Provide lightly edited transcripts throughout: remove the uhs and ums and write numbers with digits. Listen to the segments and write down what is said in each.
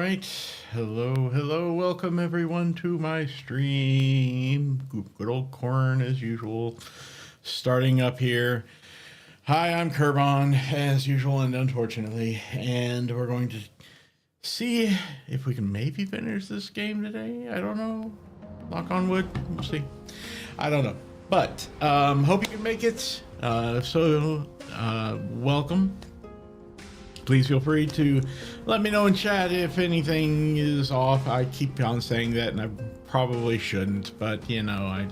right. Hello. Welcome everyone to my stream. Good old Quern as usual. Starting up here. Hi, I'm Kerbon as usual and unfortunately. And we're going to see if we can maybe finish this game today. I don't know. Knock on wood. We'll see. I don't know. But hope you can make it. Welcome. Please feel free to let me know in chat if anything is off. I keep on saying that and I probably shouldn't, but you know,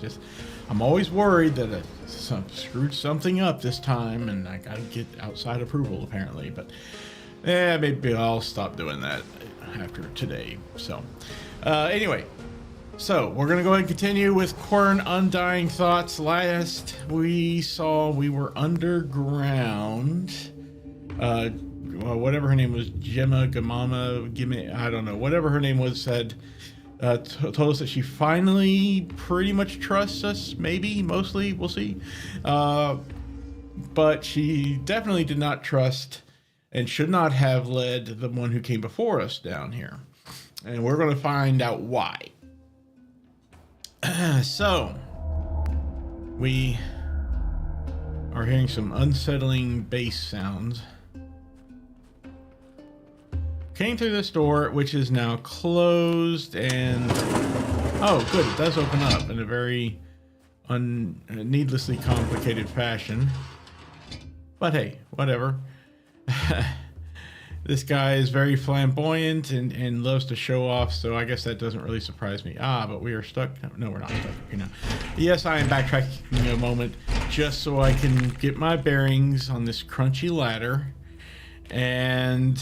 I'm always worried that I screwed something up this time and I gotta get outside approval apparently, but maybe I'll stop doing that after today. So anyway, so we're gonna go ahead and continue with Quern Undying Thoughts. Last we saw we were underground. Whatever her name was, Gimme, I don't know, whatever her name was, said, told us that she finally pretty much trusts us, maybe, mostly, we'll see. But she definitely did not trust and should not have led the one who came before us down here. And we're going to find out why. So, we are hearing some unsettling bass sounds. Came through this door, which is now closed, and oh, good, it does open up in a very needlessly complicated fashion. But hey, whatever. This guy is very flamboyant and loves to show off, so I guess that doesn't really surprise me. But we are stuck. No, we're not stuck here now. Yes, I am backtracking a moment just so I can get my bearings on this crunchy ladder and,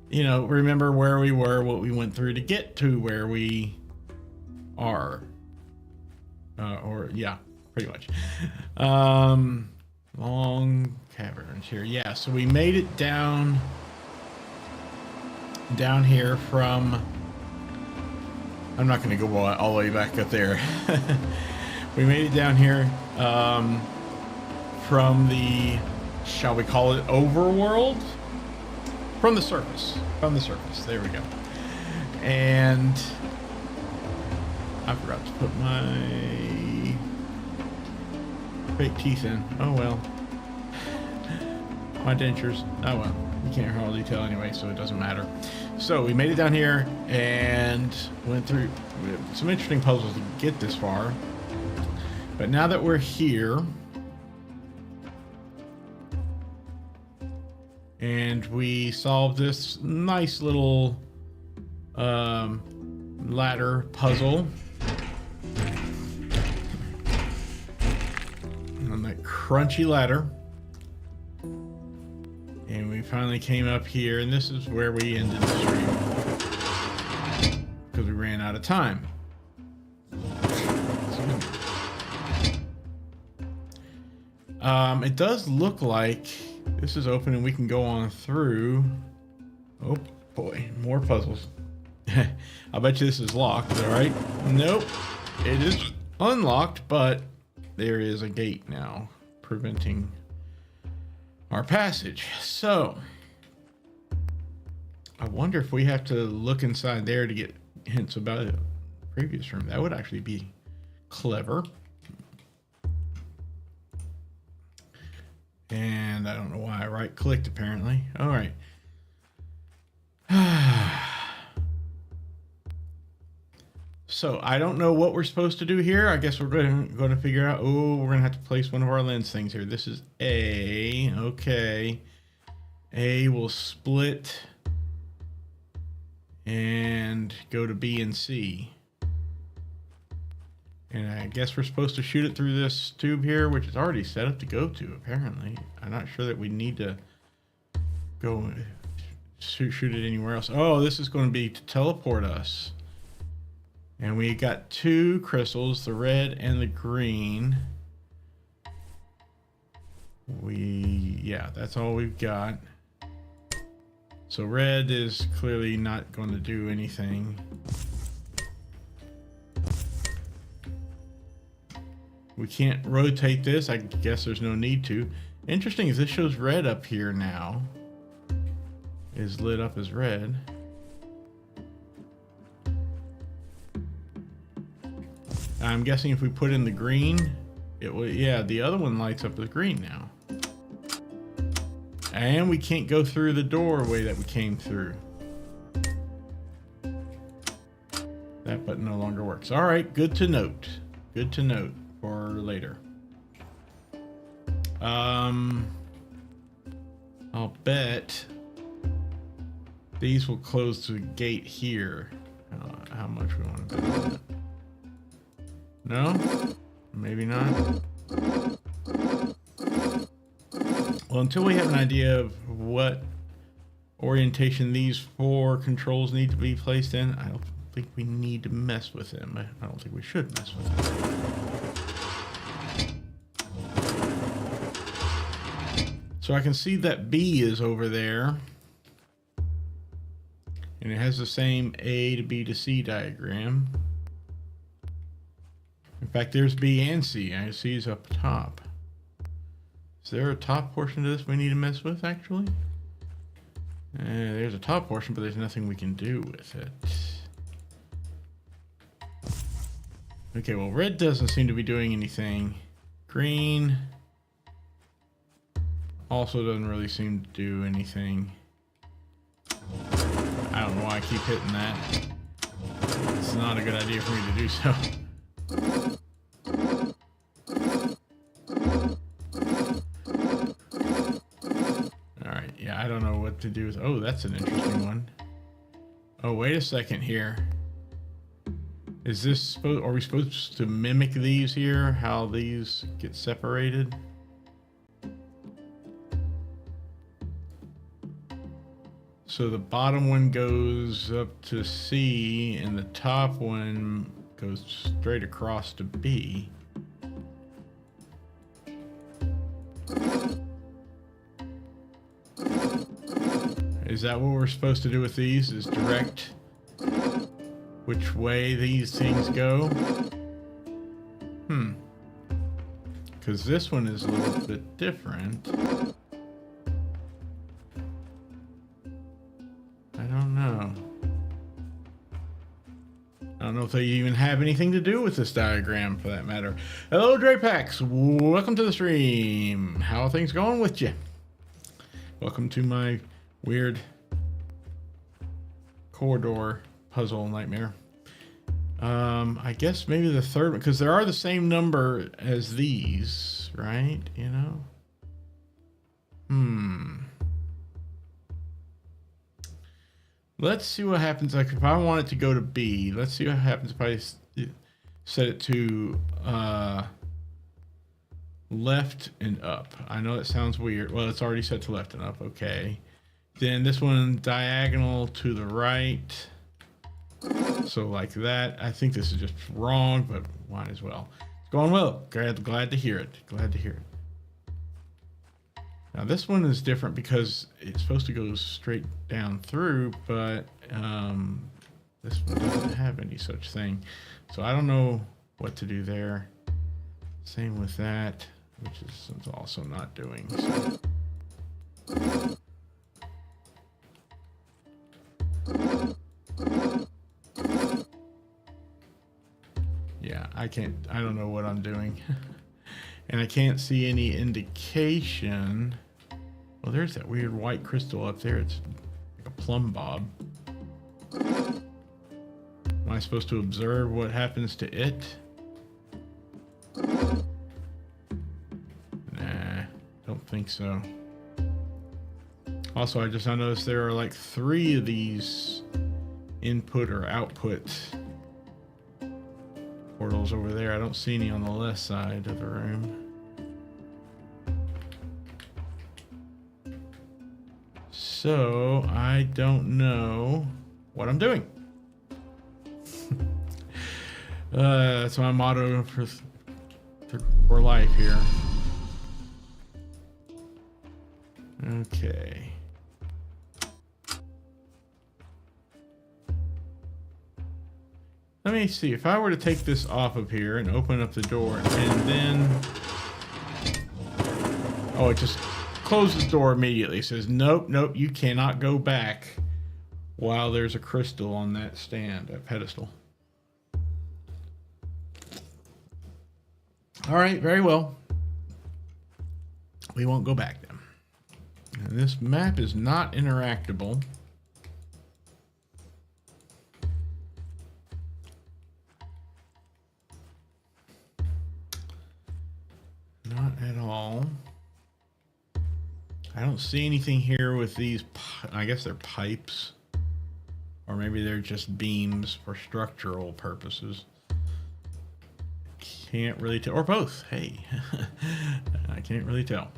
you know, remember where we were, what we went through to get to where we are. Yeah, pretty much. Long caverns here. Yeah, so we made it down here from, I'm not going to go all the way back up there. We made it down here from the, shall we call it, overworld? From the surface. There we go. And I forgot to put my fake teeth in. Oh well. My dentures. Oh well. You can't hardly tell anyway, so it doesn't matter. So we made it down here and went through some interesting puzzles to get this far. But now that we're here, and we solved this nice little ladder puzzle on that crunchy ladder. And we finally came up here, and this is where we ended the stream because we ran out of time. It does look like this is open and we can go on through. Oh boy, more puzzles. I bet you this is locked, all right? Nope, it is unlocked, but there is a gate now preventing our passage. So I wonder if we have to look inside there to get hints about a previous room. That would actually be clever. And I don't know why I right-clicked, apparently. All right. So I don't know what we're supposed to do here. I guess we're going to figure out. Oh, we're going to have to place one of our lens things here. This is A. Okay. A will split and go to B and C. And I guess we're supposed to shoot it through this tube here, which is already set up to go to, apparently. I'm not sure that we need to go shoot it anywhere else. Oh, this is going to be to teleport us. And we got two crystals, the red and the green. Yeah, that's all we've got. So red is clearly not going to do anything. We can't rotate this. I guess there's no need to. Interesting is this shows red up here now. is lit up as red. I'm guessing if we put in the green, it will, yeah, the other one lights up as green now. And we can't go through the doorway that we came through. That button no longer works. All right, good to note. Good to note for later. I'll bet these will close the gate here. How much we want to bet on that? No? Maybe not. Well, until we have an idea of what orientation these 4 controls need to be placed in, I don't think we need to mess with them. I don't think we should mess with them. So I can see that B is over there. And it has the same A to B to C diagram. In fact, there's B and C. I see is up top. Is there a top portion to this we need to mess with, actually? There's a top portion, but there's nothing we can do with it. Okay, well, red doesn't seem to be doing anything. Green also doesn't really seem to do anything. I don't know why I keep hitting that. It's not a good idea for me to do so. Alright, yeah, I don't know what to do with... Oh, that's an interesting one. Oh, wait a second here. Is this supposed... Are we supposed to mimic these here? How these get separated? So the bottom one goes up to C, and the top one goes straight across to B. Is that what we're supposed to do with these? Is direct which way these things go? Because this one is a little bit different. I don't know if they even have anything to do with this diagram, for that matter. Hello, Drapax. Welcome to the stream. How are things going with you? Welcome to my weird corridor puzzle nightmare. I guess maybe the third one, because there are the same number as these, right? You know? Let's see what happens. Like if I want it to go to B, let's see what happens if I set it to left and up. I know that sounds weird. Well, it's already set to left and up. Okay. Then this one diagonal to the right. So like that. I think this is just wrong, but might as well. It's going well. Glad to hear it. Glad to hear it. Now this one is different because it's supposed to go straight down through, but this one doesn't have any such thing. So I don't know what to do there. Same with that, which is also not doing. So. Yeah, I don't know what I'm doing. And I can't see any indication. Well, there's that weird white crystal up there. It's like a plumb bob. Am I supposed to observe what happens to it? Nah, don't think so. Also, I noticed there are like 3 of these input or output portals over there. I don't see any on the left side of the room. So I don't know what I'm doing. That's my motto for life here. Okay. Let me see, if I were to take this off of here and open up the door and then... Oh, it just closes the door immediately. Says, nope, nope, you cannot go back while there's a crystal on that stand, that pedestal. All right, very well. We won't go back then. And this map is not interactable. Not at all. I don't see anything here with these, I guess they're pipes. Or maybe they're just beams for structural purposes. Can't really tell. Or both. Hey. I can't really tell.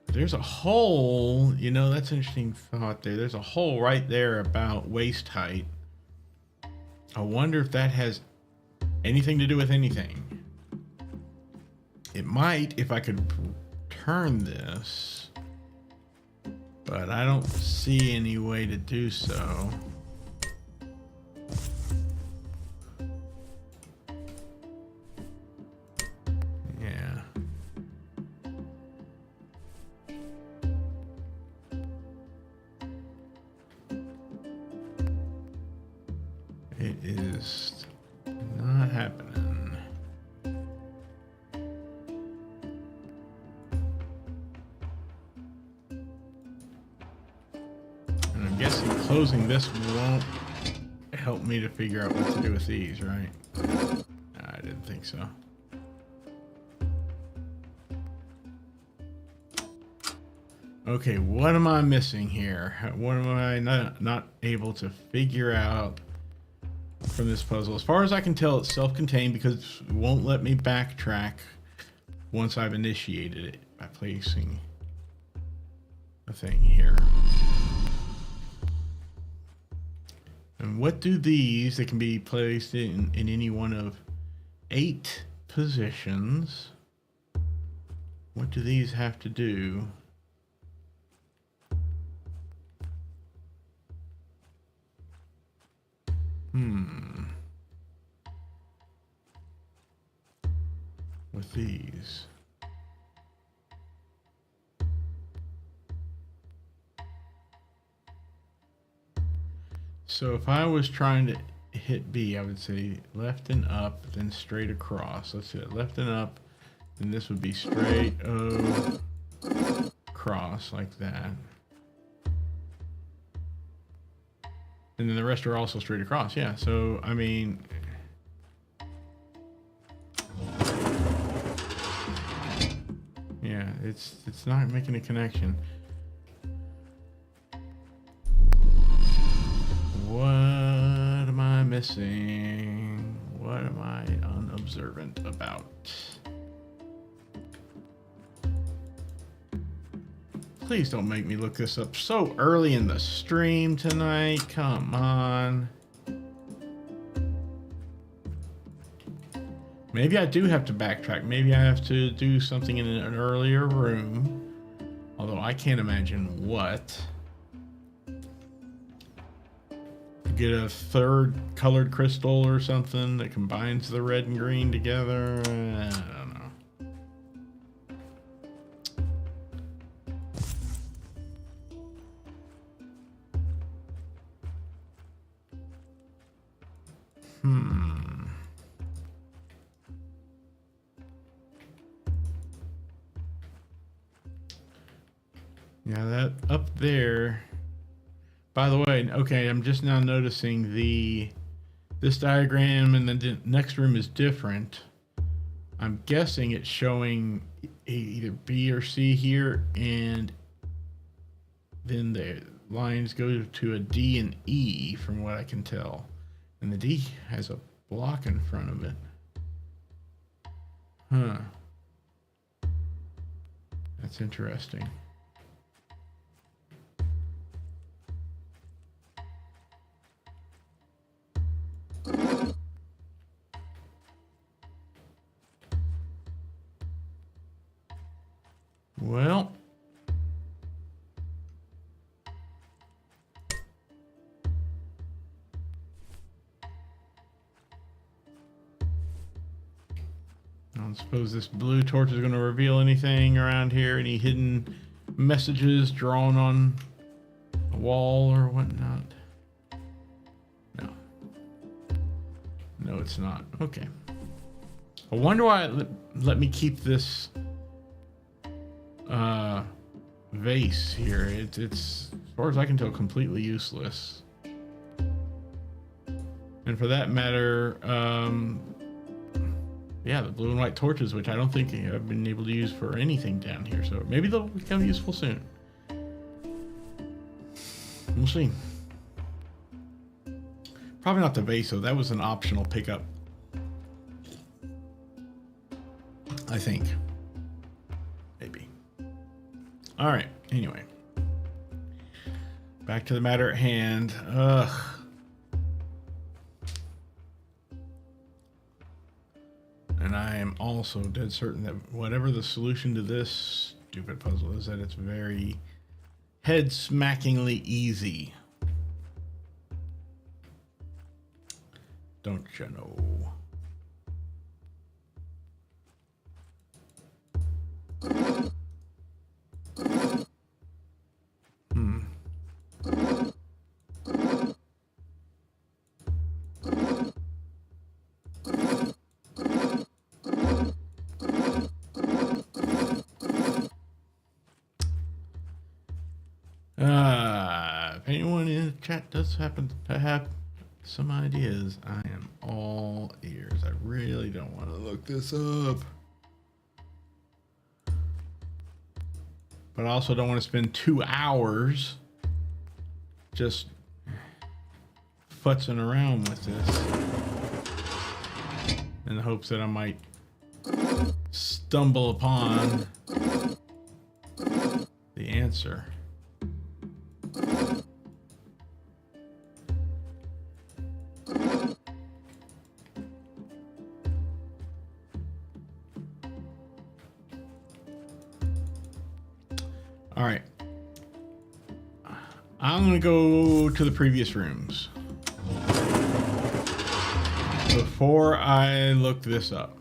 There's a hole. You know, that's an interesting thought there. There's a hole right there about waist height. I wonder if that has anything to do with anything. It might if I could turn this, but I don't see any way to do so. Yeah. It is not happening. Closing this won't help me to figure out what to do with these, right? I didn't think so. Okay, what am I missing here? What am I not able to figure out from this puzzle? As far as I can tell, it's self-contained because it won't let me backtrack once I've initiated it by placing a thing here. And what do these, they can be placed in any one of 8 positions. What do these have to do? With these. So if I was trying to hit B, I would say left and up, then straight across. Let's see it, left and up, then this would be straight across like that. And then the rest are also straight across, yeah. So, I mean, yeah, it's not making a connection. What am I missing? What am I unobservant about? Please don't make me look this up so early in the stream tonight. Come on. Maybe I do have to backtrack. Maybe I have to do something in an earlier room. Although I can't imagine what. Get a third colored crystal or something that combines the red and green together. I don't know. Yeah, that up there. By the way, okay, I'm just now noticing this diagram and the next room is different. I'm guessing it's showing either B or C here, and then the lines go to a D and E from what I can tell. And the D has a block in front of it. Huh. That's interesting. Well, I don't suppose this blue torch is going to reveal anything around here. Any hidden messages drawn on a wall or whatnot? No. No, it's not. Okay. I wonder why it let me keep this vase here. It's, as far as I can tell, completely useless. And for that matter, yeah, the blue and white torches, which I don't think I've been able to use for anything down here. So maybe they'll become useful soon. We'll see. Probably not the vase, though. That was an optional pickup, I think. Maybe. All right. Anyway. Back to the matter at hand. Ugh. And I am also dead certain that whatever the solution to this stupid puzzle is, that it's very head-smackingly easy. Don't you know? If anyone in the chat does happen to have some ideas, I am all ears. I really don't want to look this up. But I also don't want to spend 2 hours just futzing around with this in the hopes that I might stumble upon the answer. All right. I'm going to go to the previous rooms before I look this up.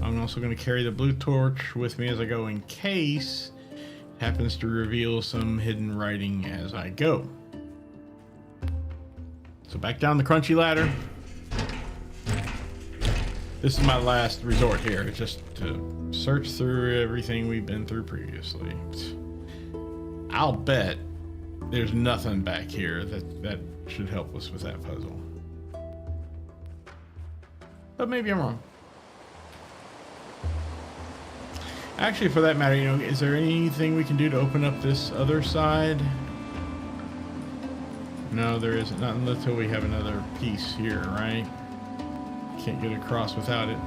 I'm also going to carry the blue torch with me as I go in case it happens to reveal some hidden writing as I go. So back down the crunchy ladder. This is my last resort here, just to search through everything we've been through previously. I'll bet there's nothing back here that should help us with that puzzle. But maybe I'm wrong. Actually, for that matter, you know, is there anything we can do to open up this other side? No, there isn't. Not until we have another piece here, right? Can't get across without it.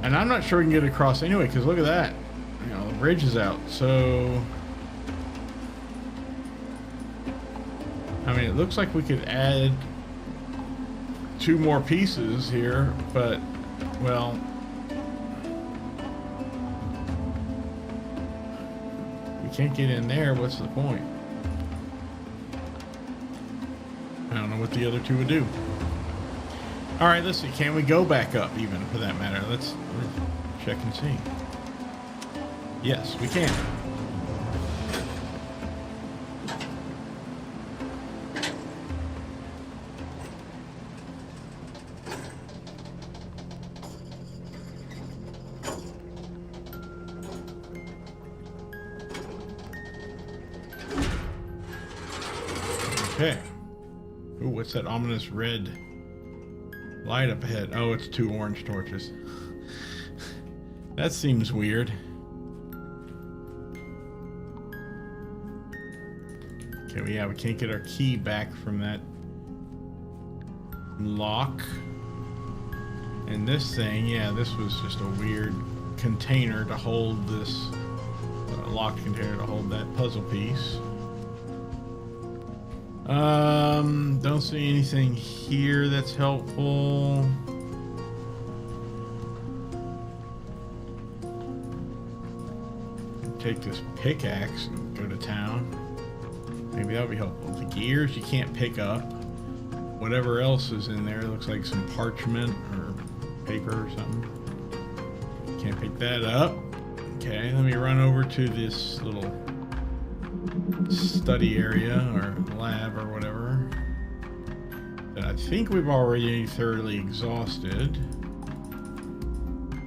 And I'm not sure we can get across anyway, because look at that. You know, the bridge is out. So, I mean, it looks like we could add 2 more pieces here, but, well, we can't get in there. What's the point? I don't know what the other 2 would do. All right, let's see. Can we go back up even, for that matter? Let's check and see. Yes, we can. Okay. Ooh, what's that ominous red light up ahead? Oh, it's 2 orange torches. That seems weird. Okay, we can't get our key back from that lock. And this thing, yeah, this was just a weird container to hold this, locked container to hold that puzzle piece. Don't see anything here that's helpful. Take this pickaxe and go to town. Maybe that'll be helpful. The gears you can't pick up. Whatever else is in there, looks like some parchment or paper or something. Can't pick that up. Okay, let me run over to this little study area or lab or whatever that I think we've already thoroughly exhausted.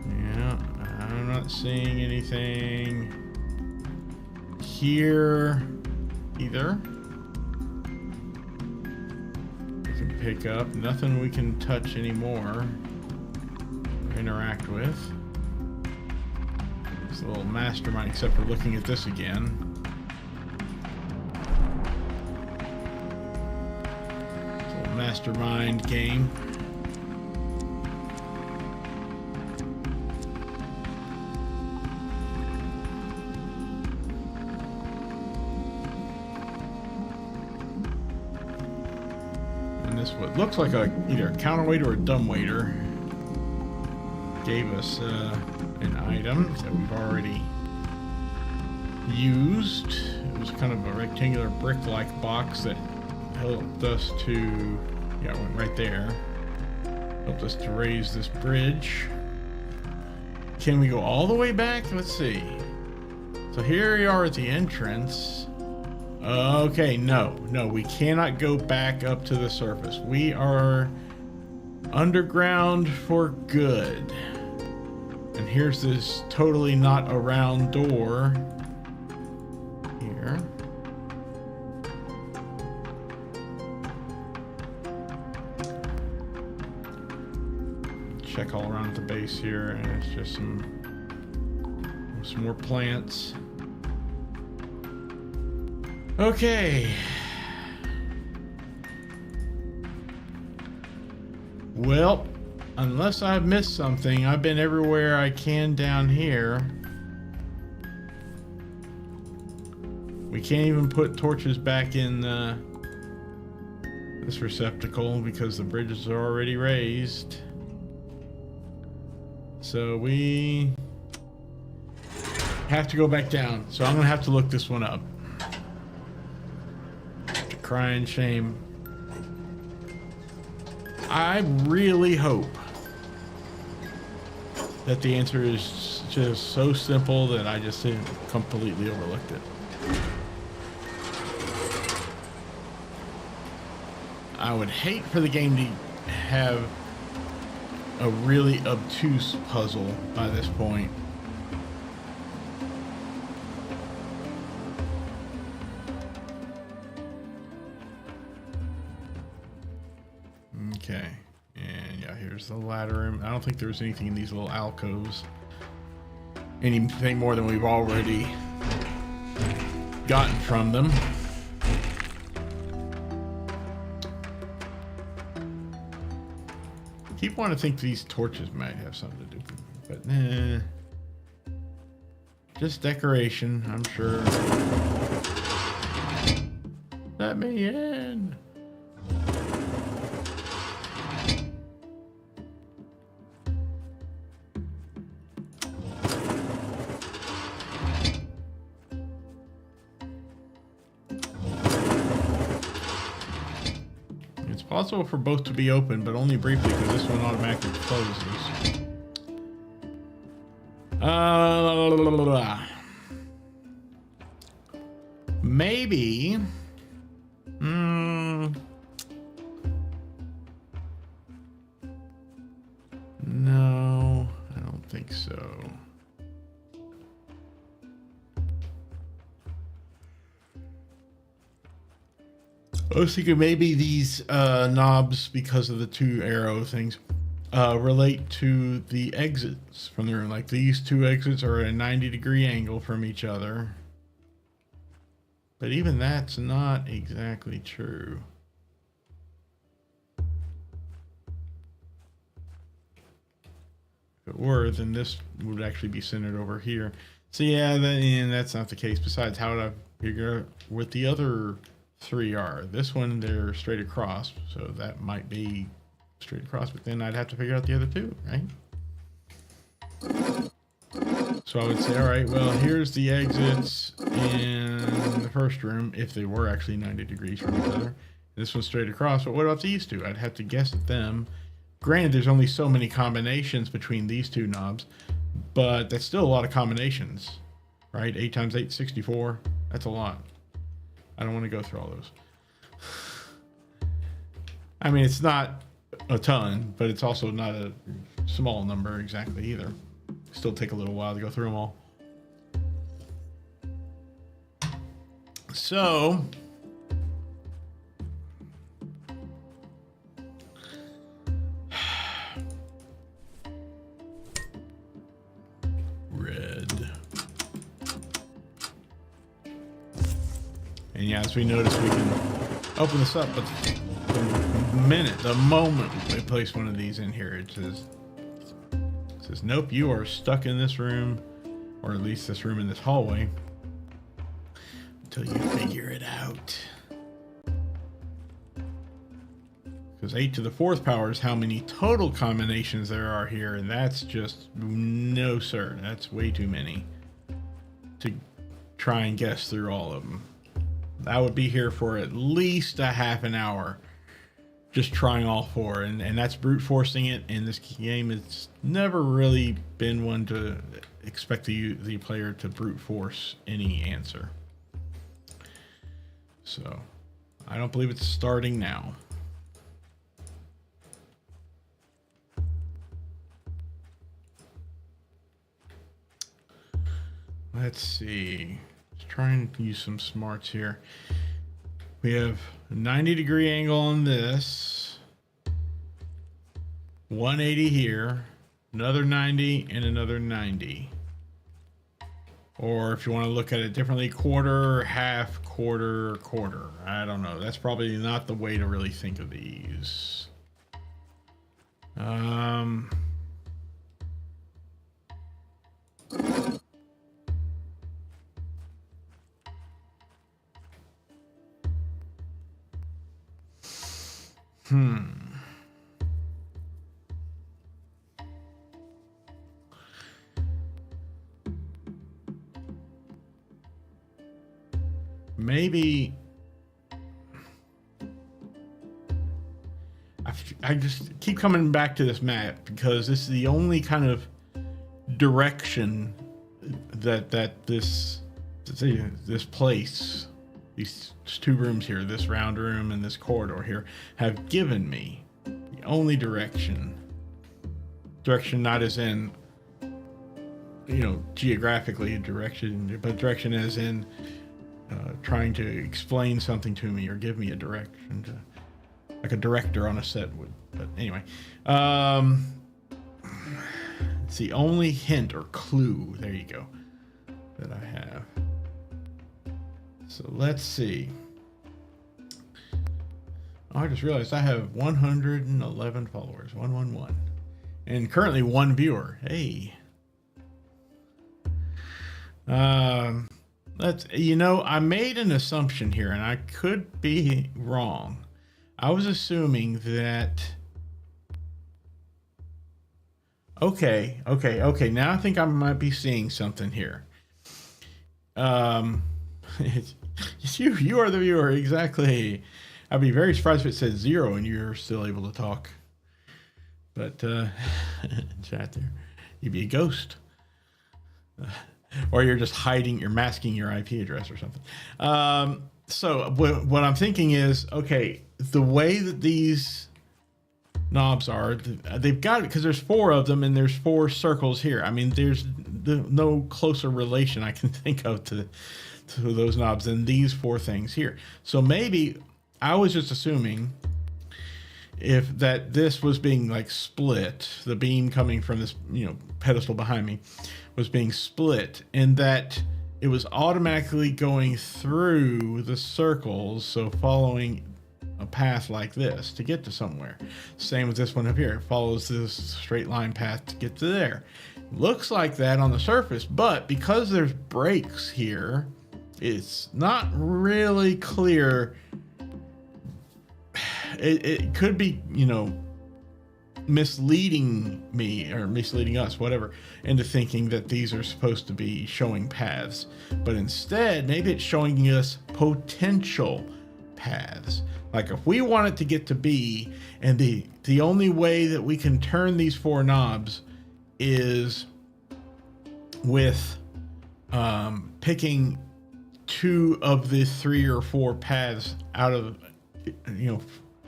Yeah, I'm not seeing anything here either. We can pick up. Nothing we can touch anymore or interact with. It's a little mastermind, except for looking at this again. It's a little mastermind game. And this what looks like either a counterweight or a dumbwaiter gave us an item that we've already used. It was kind of a rectangular brick-like box that helped us to, yeah, it went right there. Helped us to raise this bridge. Can we go all the way back? Let's see. So here we are at the entrance. Okay, no, we cannot go back up to the surface. We are underground for good. And here's this totally not a round door here. Check all around the base here, and it's just some more plants. Okay. Well, unless I've missed something, I've been everywhere I can down here. We can't even put torches back in this receptacle because the bridges are already raised. So we have to go back down. So I'm gonna have to look this one up. Crying shame. I really hope that the answer is just so simple that I just completely overlooked it. I would hate for the game to have a really obtuse puzzle by this point. Okay, and yeah, here's the ladder room. I don't think there's anything in these little alcoves. Anything more than we've already gotten from them. Keep wanting to think these torches might have something to do with it, but nah. Just decoration, I'm sure. Let me in. It's possible for both to be open, but only briefly because this one automatically closes. Maybe. No, I don't think so. I was thinking maybe these knobs, because of the two arrow things, relate to the exits from the room. Like these two exits are at a 90-degree angle from each other. But even that's not exactly true. If it were, then this would actually be centered over here. So yeah, that's not the case. Besides, how would I figure out what the other three are? This one, they're straight across, so that might be straight across, but then I'd have to figure out the other two, right? So I would say, all right, well, here's the exits in the first room, if they were actually 90 degrees from each other. This one's straight across, but what about these two? I'd have to guess at them. Granted, there's only so many combinations between these two knobs, but that's still a lot of combinations, right? 8 times 8, 64. That's a lot. I don't want to go through all those. I mean, it's not a ton, but it's also not a small number exactly either. Still take a little while to go through them all. So, red. And yeah, as we notice, we can open this up, but the moment we place one of these in here, it says, nope, you are stuck in this room, or at least this room in this hallway, until you figure it out. Because 8 to the 4th power is how many total combinations there are here, and that's just, no sir, that's way too many to try and guess through all of them. I would be here for at least a half an hour just trying all 4, and that's brute forcing it. In this game, it's never really been one to expect the player to brute force any answer. So I don't believe it's starting now. Let's see. Just trying to use some smarts here. We have a 90-degree angle on this, 180 here, another 90, and another 90. Or if you want to look at it differently, quarter, half, quarter, quarter. I don't know. That's probably not the way to really think of these. Maybe I just keep coming back to this map because this is the only kind of direction that this place, these 2 rooms here, this round room and this corridor here, have given me. The only direction not as in, you know, geographically direction, but direction as in trying to explain something to me or give me a direction, like a director on a set would. But anyway, it's the only hint or clue, there you go, that I have. So let's see. Oh, I just realized I have 111 followers, 111, and currently 1 viewer. Hey. I made an assumption here, and I could be wrong. I was assuming that. Okay. Now I think I might be seeing something here. You are the viewer, exactly. I'd be very surprised if it said 0 and you're still able to talk. But chat there, you'd be a ghost. Or you're just hiding, you're masking your IP address or something. So what I'm thinking is, okay, the way that these knobs are, they've got it because there's 4 of them and there's 4 circles here. I mean, there's no closer relation I can think of to those knobs than these 4 things here. So maybe I was just assuming that this was being like split, the beam coming from this, pedestal behind me was being split, and that it was automatically going through the circles, so following a path like this to get to somewhere. Same with this one up here. It follows this straight line path to get to there. Looks like that on the surface, but because there's breaks here, it's not really clear. It could be, misleading me or misleading us, whatever, into thinking that these are supposed to be showing paths, but instead maybe it's showing us potential paths. Like if we want it to get to B, and the only way that we can turn these 4 knobs is with picking 2 of the 3 or 4 paths out of,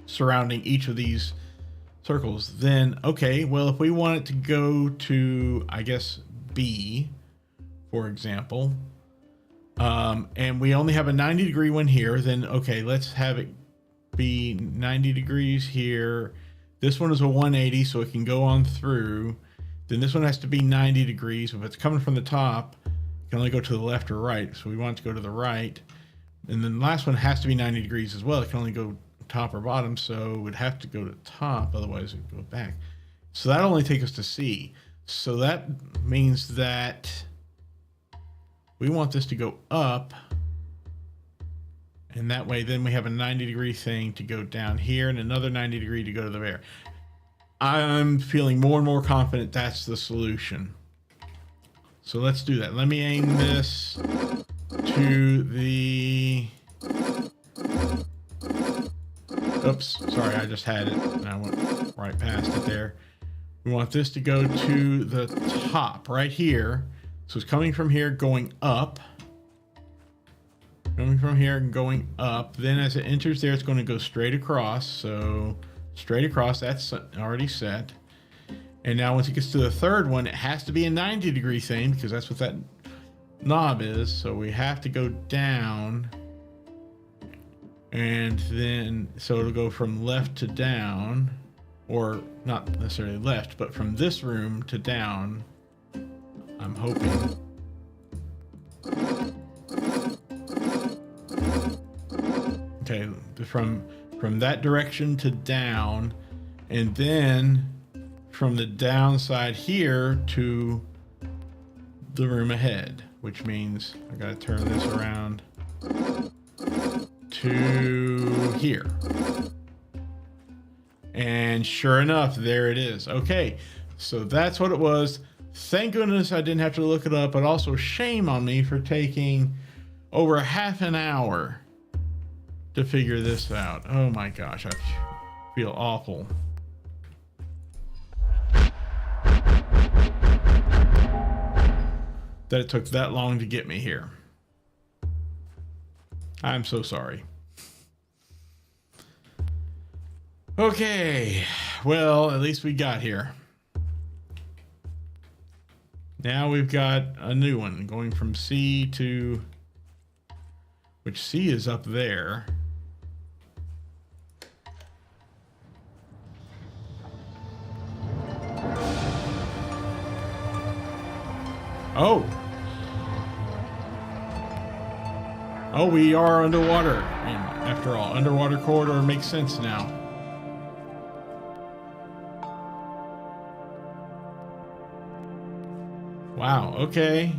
surrounding each of these circles, then okay, well, if we want it to go to, I guess, B, for example, and we only have a 90-degree one here, then okay, let's have it be 90 degrees here. This one is a 180, so it can go on through. Then this one has to be 90 degrees. If it's coming from the top, it can only go to the left or right. So we want it to go to the right. And then the last one has to be 90 degrees as well. It can only go top or bottom, so it would have to go to top, otherwise it would go back. So that'll only take us to C. So that means that we want this to go up. And that way, then we have a 90-degree thing to go down here and another 90-degree to go to the bear. I'm feeling more and more confident that's the solution. So let's do that. Let me aim this to the... Oops, sorry, I just had it and I went right past it there. We want this to go to the top right here. So it's coming from here, going up. Coming from here and going up. Then as it enters there, it's going to go straight across. So straight across, that's already set. And now once it gets to the third one, it has to be a 90-degree thing because that's what that knob is. So we have to go down. And then, so it'll go from left to down. Or not necessarily left, but from this room to down. I'm hoping. Okay, from that direction to down, and then from the downside here to the room ahead, which means I gotta turn this around to here. And sure enough, there it is. Okay, so that's what it was. Thank goodness I didn't have to look it up, but also shame on me for taking over half an hour to figure this out. Oh my gosh, I feel awful. That it took that long to get me here. I'm so sorry. Okay, well, at least we got here. Now we've got a new one going from C to, which C is up there. Oh. Oh, we are underwater. And after all, underwater corridor makes sense now. Wow, okay.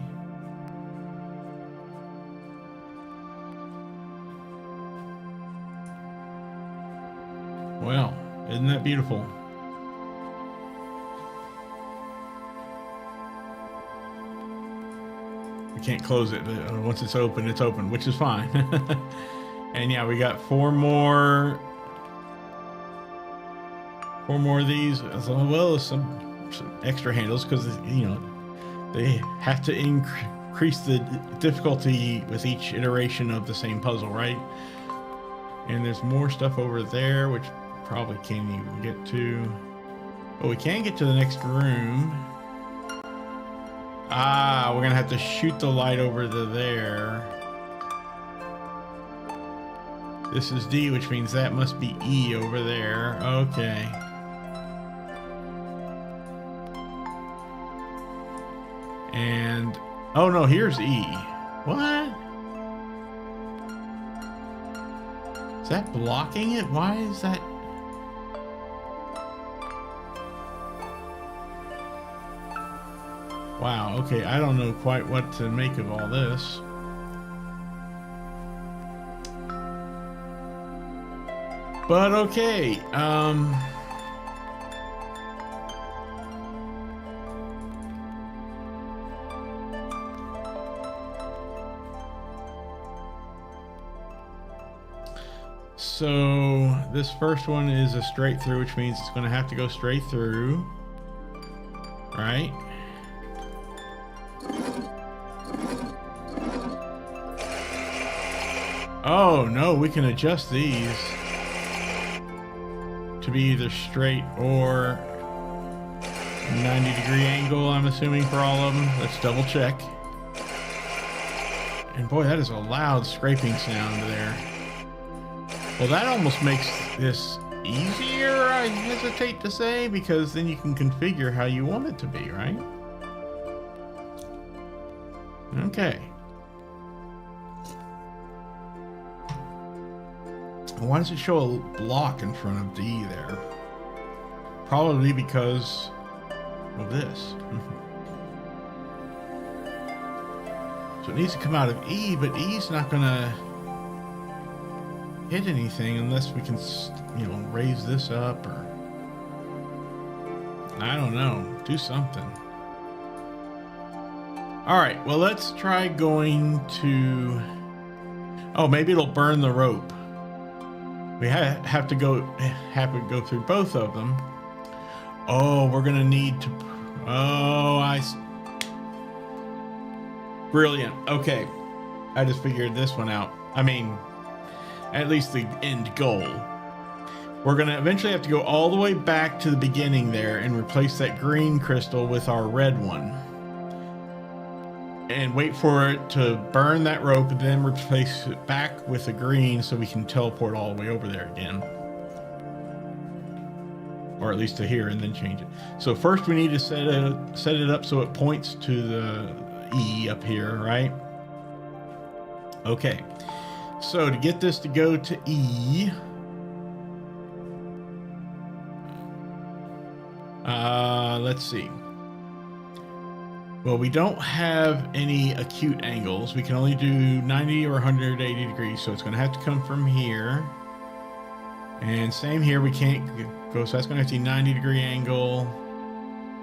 Well, isn't that beautiful? We can't close it. Once it's open, which is fine. And yeah, we got four more of these, as well as some extra handles, because, you know, they have to increase the difficulty with each iteration of the same puzzle, right? And there's more stuff over there, which probably can't even get to. But we can get to the next room. Ah, we're gonna have to shoot the light over to there. This is D, which means that must be E over there. Okay. And, oh no, here's E. What? Is that blocking it? Why is that? Wow, okay, I don't know quite what to make of all this. But okay, so this first one is a straight through, which means it's going to have to go straight through, right? Oh, no, we can adjust these to be either straight or 90-degree angle, I'm assuming, for all of them. Let's double check. And boy, that is a loud scraping sound there. Well, that almost makes this easier, I hesitate to say, because then you can configure how you want it to be, right? Okay. Why does it show a block in front of D there? Probably because of this. So it needs to come out of E, but E's not gonna hit anything unless we can, you know, raise this up, or I don't know, do something. All right, well, let's try going to, oh, maybe it'll burn the rope. We have to go through both of them. Oh, we're gonna need to, brilliant. Okay, I just figured this one out. I mean, at least the end goal. We're gonna eventually have to go all the way back to the beginning there and replace that green crystal with our red one. And wait for it to burn that rope and then replace it back with the green so we can teleport all the way over there again. Or at least to here, and then change it. So first we need to set it up so it points to the E up here, right? Okay. So to get this to go to E, let's see. Well, we don't have any acute angles. We can only do 90 or 180 degrees, so it's going to have to come from here. And same here, we can't go, so that's going to have to be 90-degree angle.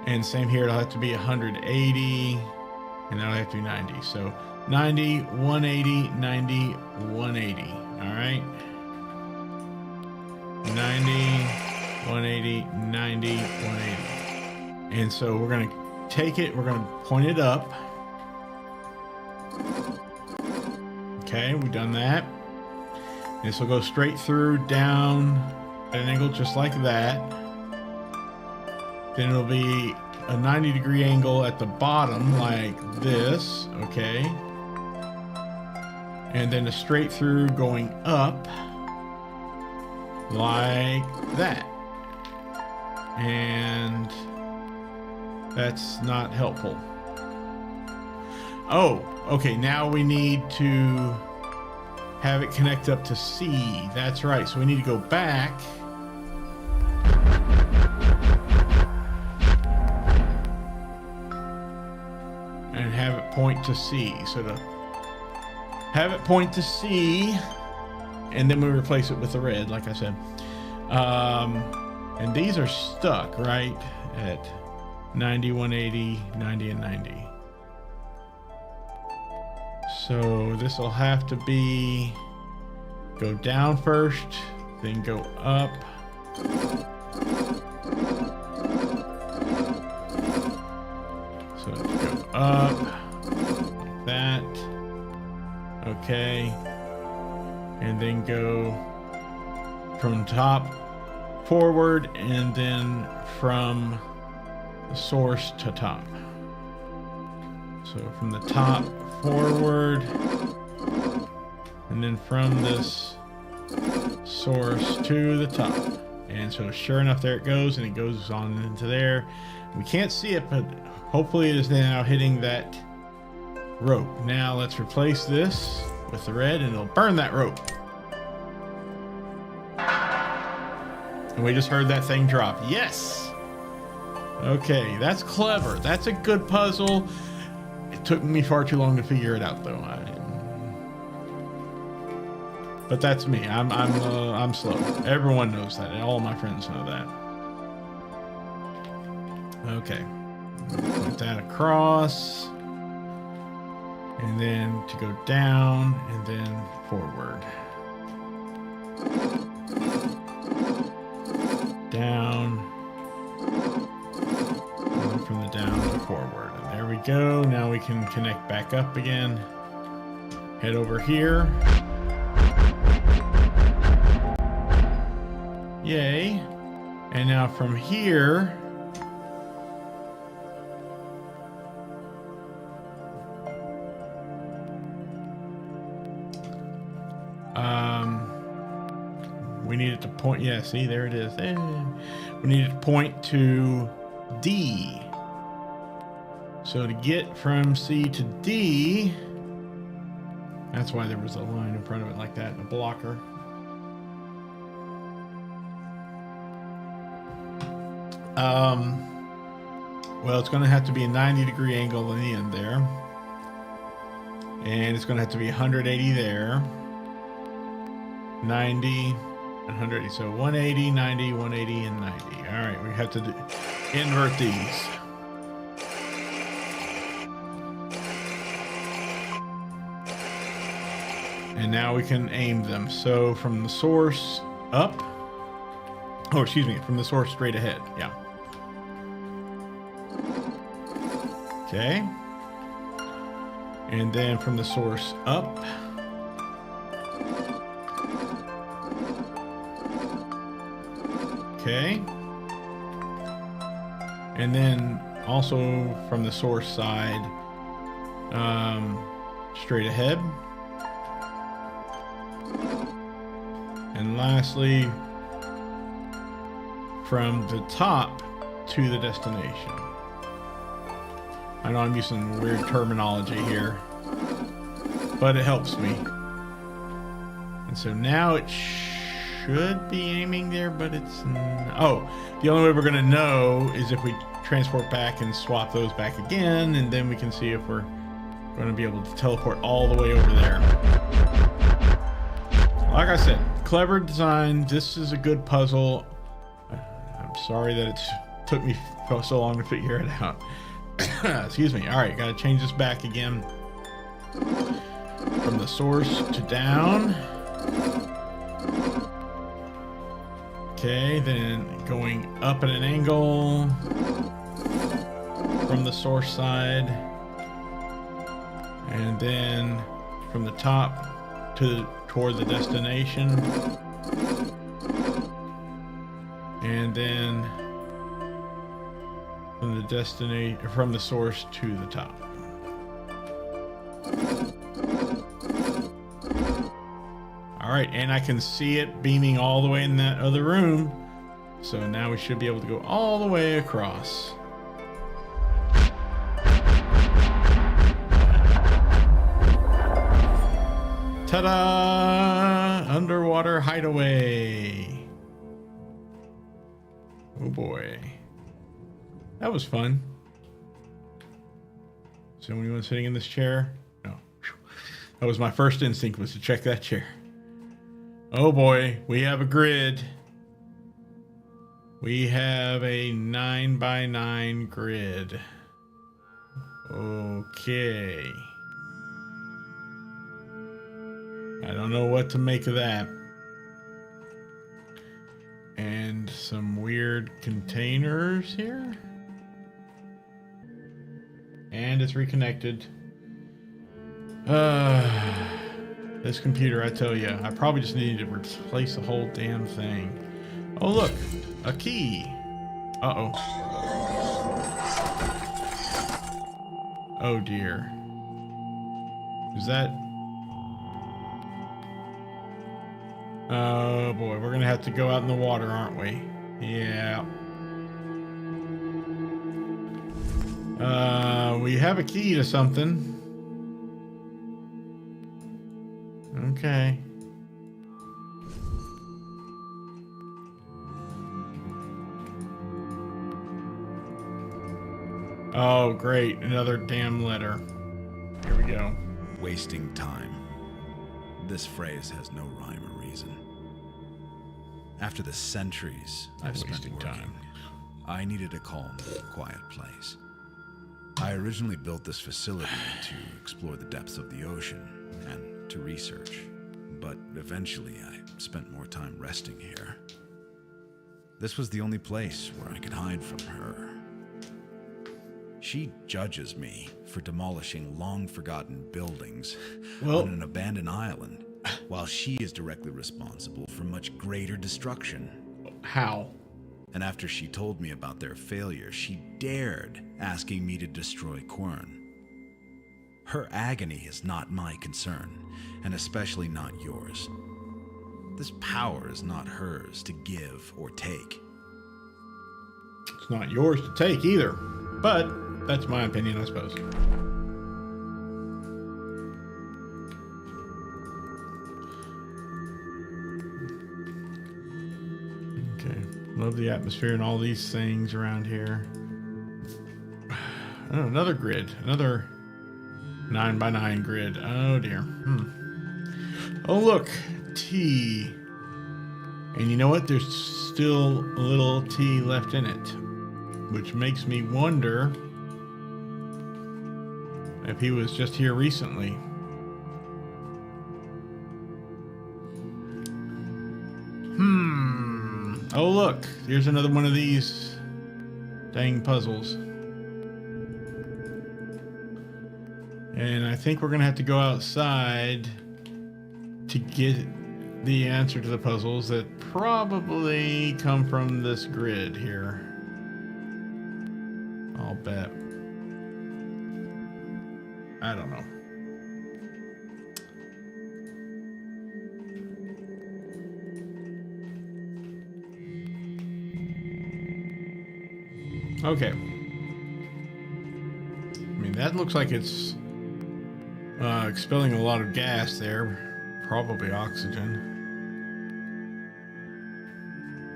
And same here, it'll have to be 180, and that'll have to be 90. So 90, 180, 90, 180. All right. 90, 180, 90, 180. And so we're going to take it, we're going to point it up. Okay, we've done that. This will go straight through, down at an angle just like that. Then it'll be a 90-degree angle at the bottom like this, okay? And then a straight through going up like that. And that's not helpful. Oh, okay, now we need to have it connect up to C. That's right, so we need to go back and have it point to C. So to have it point to C, and then we replace it with the red, like I said. And these are stuck, right, at 90, 180, 90, and 90. So this will have to be go down first, then go up. So go up like that. Okay. And then go from top forward, and then from the source to top. So from the top forward, and then from this source to the top. And so sure enough, there it goes, and it goes on into there. We can't see it, but hopefully it is now hitting that rope. Now let's replace this with the red, and it'll burn that rope. And we just heard that thing drop. Yes! Okay, that's clever. That's a good puzzle. It took me far too long to figure it out, though. But that's me. I'm slow. Everyone knows that. And all my friends know that. Okay. Put that across. And then to go down, and then forward. Down. And from the down to forward. And there we go. Now we can connect back up again. Head over here. Yay. And now from here... we needed to point... Yeah, see, there it is. We needed to point to D. So to get from C to D... That's why there was a line in front of it like that, and a blocker. Well, it's going to have to be a 90-degree angle in the end there. And it's going to have to be 180 there. 90, 180. So 180, 90, 180, and 90. All right, we have to invert these. And now we can aim them. So from the source up. Oh, excuse me, from the source straight ahead. Yeah. Okay. And then from the source up. Okay. And then also from the source side, straight ahead. And lastly, from the top to the destination. I know I'm using weird terminology here, but it helps me. And so now it should be aiming there, but it's... Oh, the only way we're going to know is if we transport back and swap those back again, and then we can see if we're going to be able to teleport all the way over there. Like I said, clever design. This is a good puzzle. I'm sorry that it took me so long to figure it out. Excuse me. All right, got to change this back again. From the source to down. Okay, then going up at an angle from the source side. And then from the top toward the destination. And then from the source to the top. All right, and I can see it beaming all the way in that other room. So now we should be able to go all the way across. Ta-da! Underwater hideaway. Oh boy. That was fun. Is anyone sitting in this chair? No. That was my first instinct, was to check that chair. Oh boy, we have a grid. We have a 9x9 grid. Okay. I don't know what to make of that. And some weird containers here. And it's reconnected. This computer, I tell you, I probably just needed to replace the whole damn thing. Oh, look, a key. Uh-oh. Oh, dear. Is that... Oh, boy, we're going to have to go out in the water, aren't we? Yeah. We have a key to something. Okay. Oh, great. Another damn letter. Here we go. Wasting time. This phrase has no rhyme or reason. After the centuries I've spent working, I needed a calm, quiet place. I originally built this facility to explore the depths of the ocean and to research, but eventually I spent more time resting here. This was the only place where I could hide from her. She judges me for demolishing long-forgotten buildings on an abandoned island, while she is directly responsible for much greater destruction. How? And after she told me about their failure, she dared asking me to destroy Quern. Her agony is not my concern, and especially not yours. This power is not hers to give or take. It's not yours to take either, but that's my opinion, I suppose. Okay, love the atmosphere and all these things around here. Oh, another grid, another 9x9 grid. Oh dear. Oh look, T. And you know what? There's still a little T left in it, which makes me wonder if he was just here recently. Oh look, here's another one of these dang puzzles. And I think we're gonna have to go outside to get the answer to the puzzles that probably come from this grid here. I'll bet. I don't know. Okay. I mean, that looks like it's expelling a lot of gas there. Probably oxygen.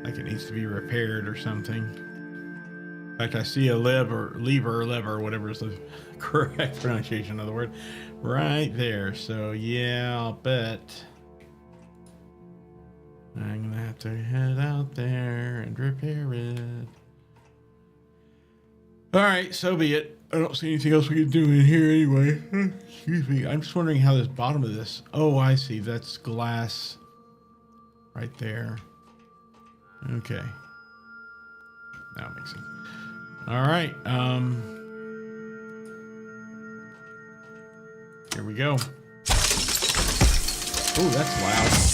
Like it needs to be repaired or something. In fact, I see a lever, whatever is the correct pronunciation of the word, right there. So yeah, I'll bet I'm gonna have to head out there and repair it. All right, so be it. I don't see anything else we can do in here anyway. Excuse me. I'm just wondering how this bottom of this. Oh, I see. That's glass right there. Okay. That makes sense. All right. Here we go. Oh, that's loud.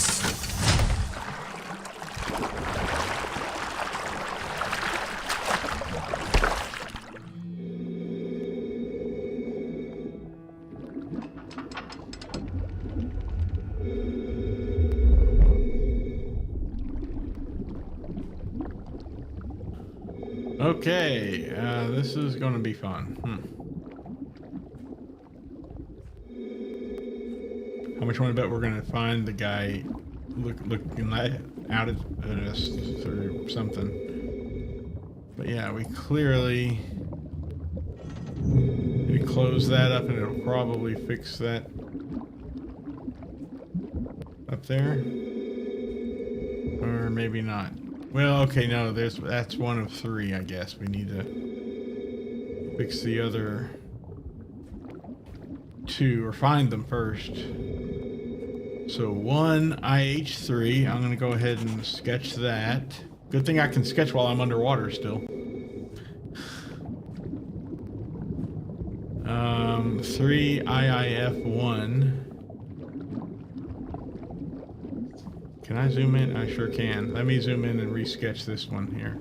Okay, this is going to be fun. How much want to bet we're going to find the guy looking out at us through something? But yeah, we clearly need to close that up, and it'll probably fix that up there, or maybe not. Well, okay, no, that's one of three, I guess. We need to fix the other two, or find them first. So 1 IH3, I'm going to go ahead and sketch that. Good thing I can sketch while I'm underwater still. 3 IIF1. Can I zoom in? I sure can. Let me zoom in and re-sketch this one here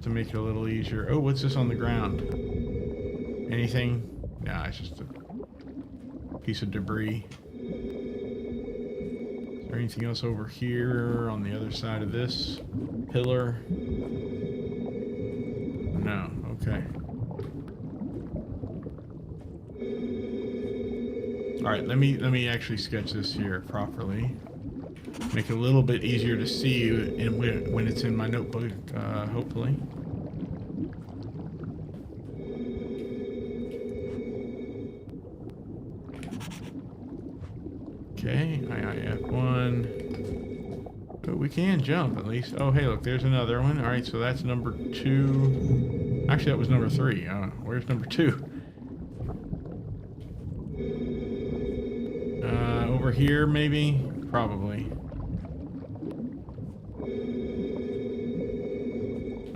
to make it a little easier. Oh, what's this on the ground? Anything? Nah, it's just a piece of debris. Is there anything else over here on the other side of this pillar? No. Okay. All right. Let me actually sketch this here properly. Make it a little bit easier to see when it's in my notebook, hopefully. Okay, IIF1. But we can jump at least. Oh, hey, look, there's another one. All right, so that's number 2. Actually, that was number 3. Where's number 2? Over here, maybe? Probably.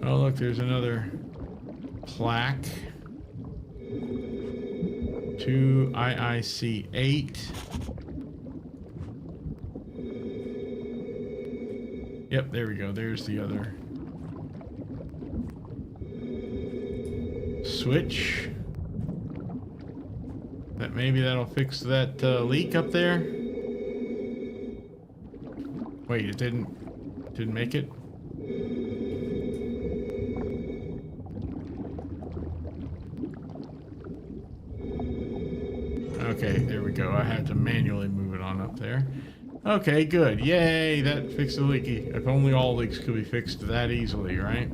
Oh, look, there's another plaque. 2 IIC8. Yep, there we go. There's the other switch. That maybe that'll fix that leak up there. Wait, it didn't make it? Okay, there we go. I had to manually move it on up there. Okay, good. Yay, that fixed the leaky. If only all leaks could be fixed that easily, right?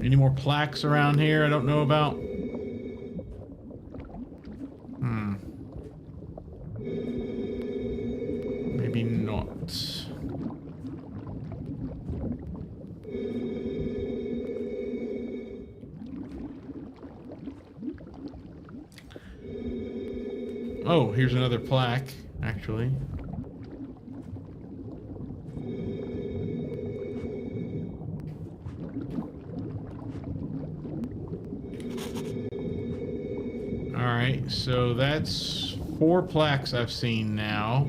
Any more plaques around here I don't know about? Maybe not. Oh, here's another plaque, actually. Alright, so that's 4 plaques I've seen now.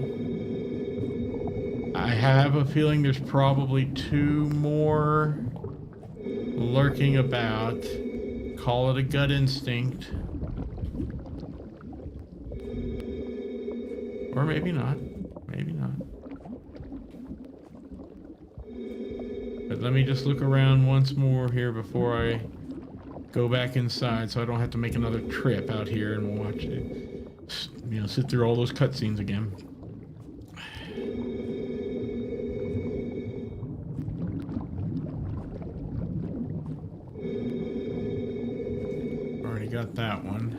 I have a feeling there's probably 2 more lurking about. Call it a gut instinct. Or maybe not. Maybe not. But let me just look around once more here before I go back inside so I don't have to make another trip out here and watch it. You know, sit through all those cutscenes again. Already got that one.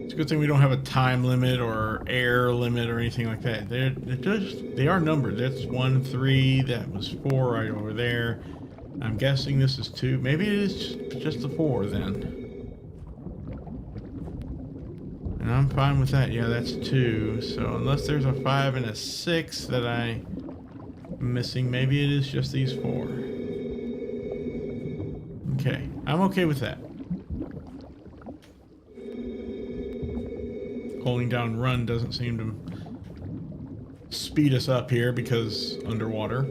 It's a good thing we don't have a time limit or air limit or anything like that. They are numbered. That's 1, 3. That was 4 right over there. I'm guessing this is 2. Maybe it is just the 4 then. And I'm fine with that. Yeah, that's 2. So unless there's a 5 and a 6 that I'm missing, maybe it is just these 4. Okay, I'm okay with that. Holding down run doesn't seem to speed us up here because underwater.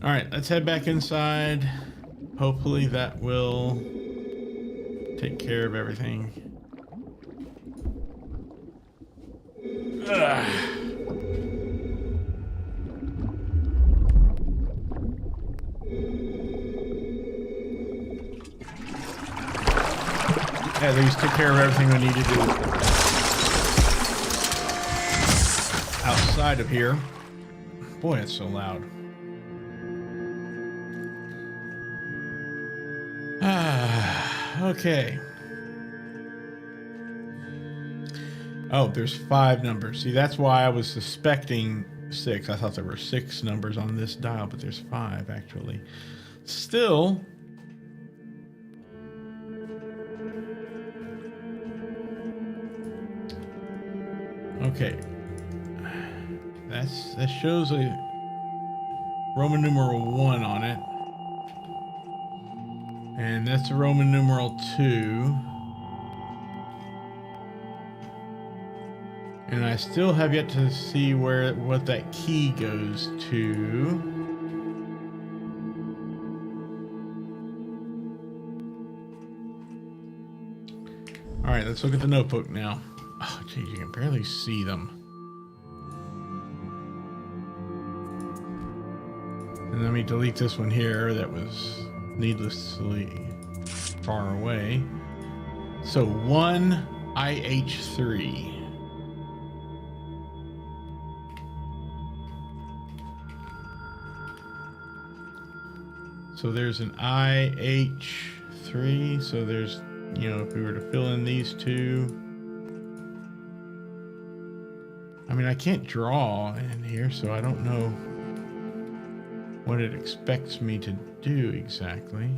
All right, let's head back inside. Hopefully that will take care of everything. Ugh. At least took care of everything we needed to outside of here. Boy, it's so loud. Okay. Oh, there's 5 numbers. See, that's why I was suspecting 6. I thought there were 6 numbers on this dial, but there's 5 actually. Still. Okay. That shows a Roman numeral 1 on it. And that's a Roman numeral 2. And I still have yet to see what that key goes to. All right, let's look at the notebook now. Oh, geez, you can barely see them. And let me delete this one here that was needlessly far away. So 1 IH3. So there's an IH3. So there's, you know, if we were to fill in these 2. I mean, I can't draw in here, so I don't know what it expects me to do exactly.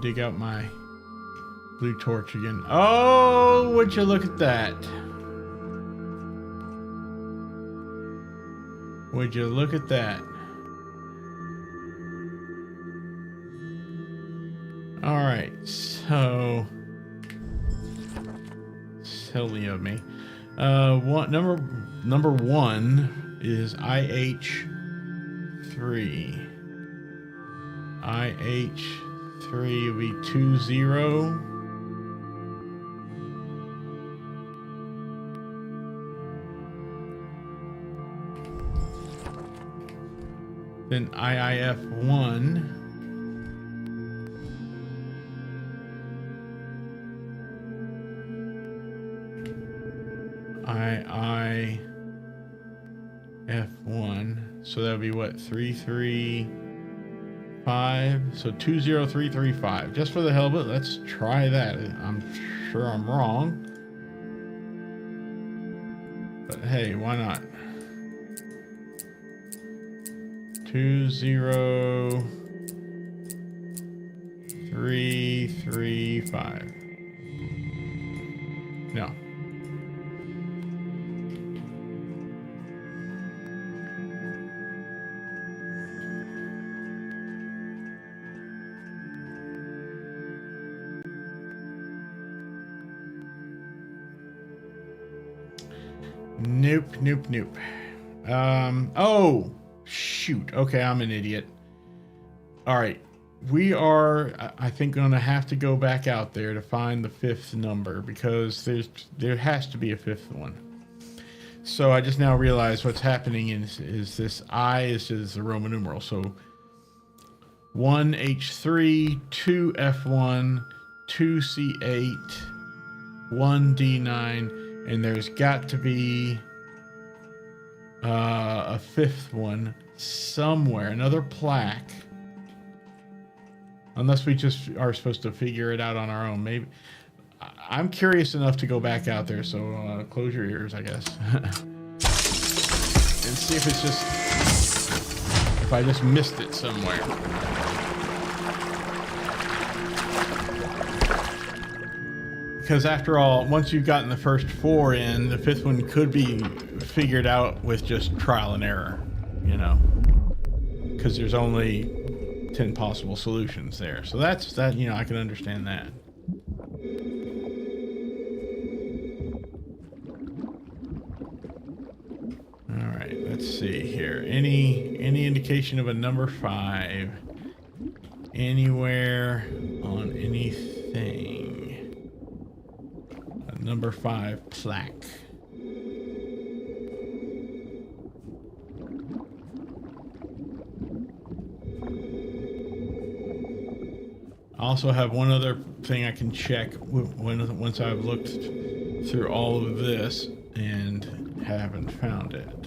dig out my blue torch again. Oh, would you look at that? Would you look at that? All right, so silly of me. Number one is IH3. IH3 will be 20. Then IIF1. IIF1. So that would be what? 335. So 20335. Just for the hell of it, let's try that. I'm sure I'm wrong. But hey, why not? 20335. No. Nope. Oh, shoot. Okay, I'm an idiot. All right. We are, I think, going to have to go back out there to find the fifth number because there has to be a fifth one. So I just now realized what's happening is this I is the Roman numeral. So 1H3, 2F1, 2C8, 1D9, and there's got to be a fifth one somewhere, another plaque. Unless we just are supposed to figure it out on our own. Maybe. I'm curious enough to go back out there, so close your ears, I guess. And see if it's just... if I just missed it somewhere. Because after all, once you've gotten the first four in, the fifth one could be figured out with just trial and error, you know? Because there's only 10 possible solutions there. So that's that, you know, I can understand that. All right, let's see here. Any indication of a number 5 anywhere on anything? A number 5 plaque. I also have one other thing I can check once I've looked through all of this and haven't found it.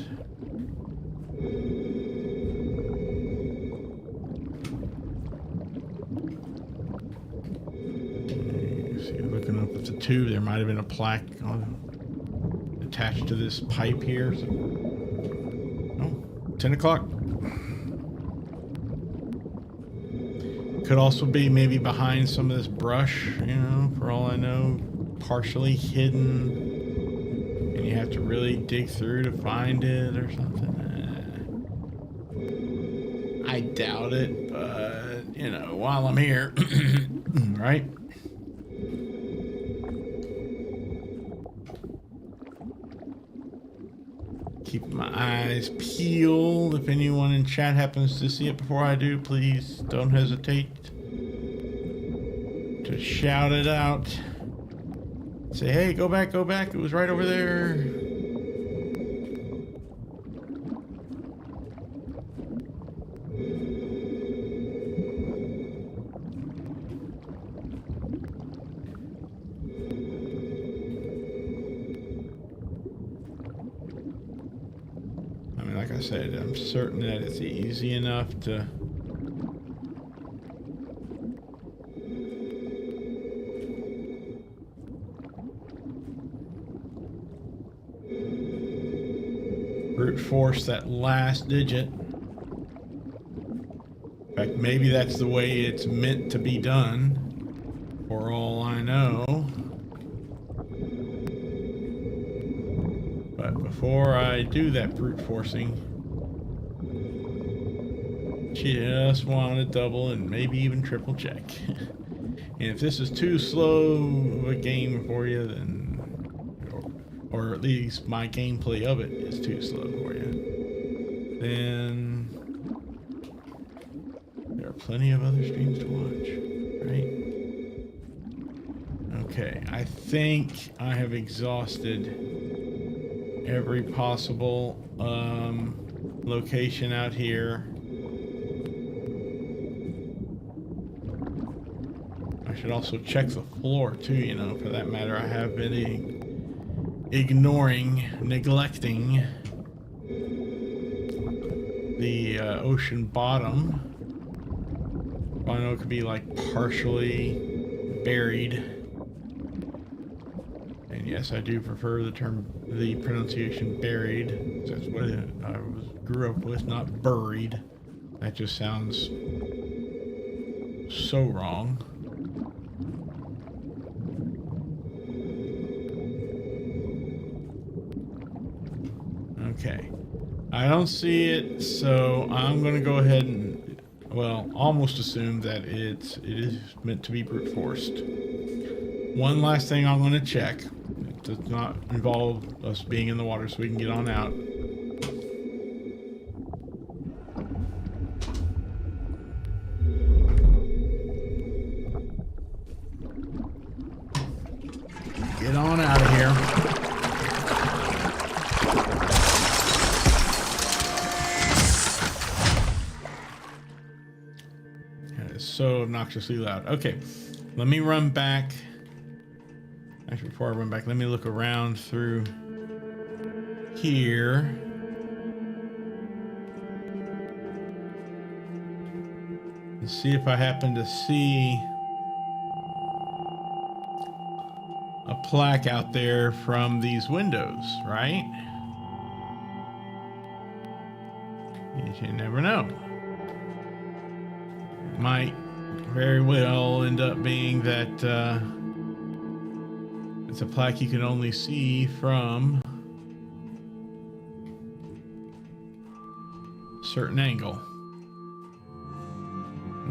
See, looking up at the tube, there might have been a plaque attached to this pipe here. So, oh, 10 o'clock. Could also be maybe behind some of this brush, you know, for all I know, partially hidden, and you have to really dig through to find it or something. I doubt it, but, you know, while I'm here, right? Keep my eyes peeled. If anyone in chat happens to see it before I do, please don't hesitate to shout it out. Say, hey, go back, it was right over there. I mean, like I said, I'm certain that it's easy enough to... brute force that last digit. In fact, maybe that's the way it's meant to be done. know. But before I do that brute forcing, just want to double and maybe even triple check. And if this is too slow of a game for you, then, or at least my gameplay of it is too slow for you, then there are plenty of other streams to watch, right? Okay, I think I have exhausted every possible location out here. I should also check the floor too, you know, for that matter. I have been ignoring, neglecting the ocean bottom. I know it could be like partially buried. And yes, I do prefer the pronunciation buried. That's what I grew up with, not buried. That just sounds so wrong. Okay, I don't see it, so I'm gonna go ahead and, well, almost assume that it is meant to be brute forced. One last thing I'm gonna check. It does not involve us being in the water, so we can get on out. Get on out of here. So obnoxiously loud. Okay, let me run back. Actually, before I run back, let me look around through here. And see if I happen to see a plaque out there from these windows, right? You never know. It might very well end up being that it's a plaque you can only see from a certain angle.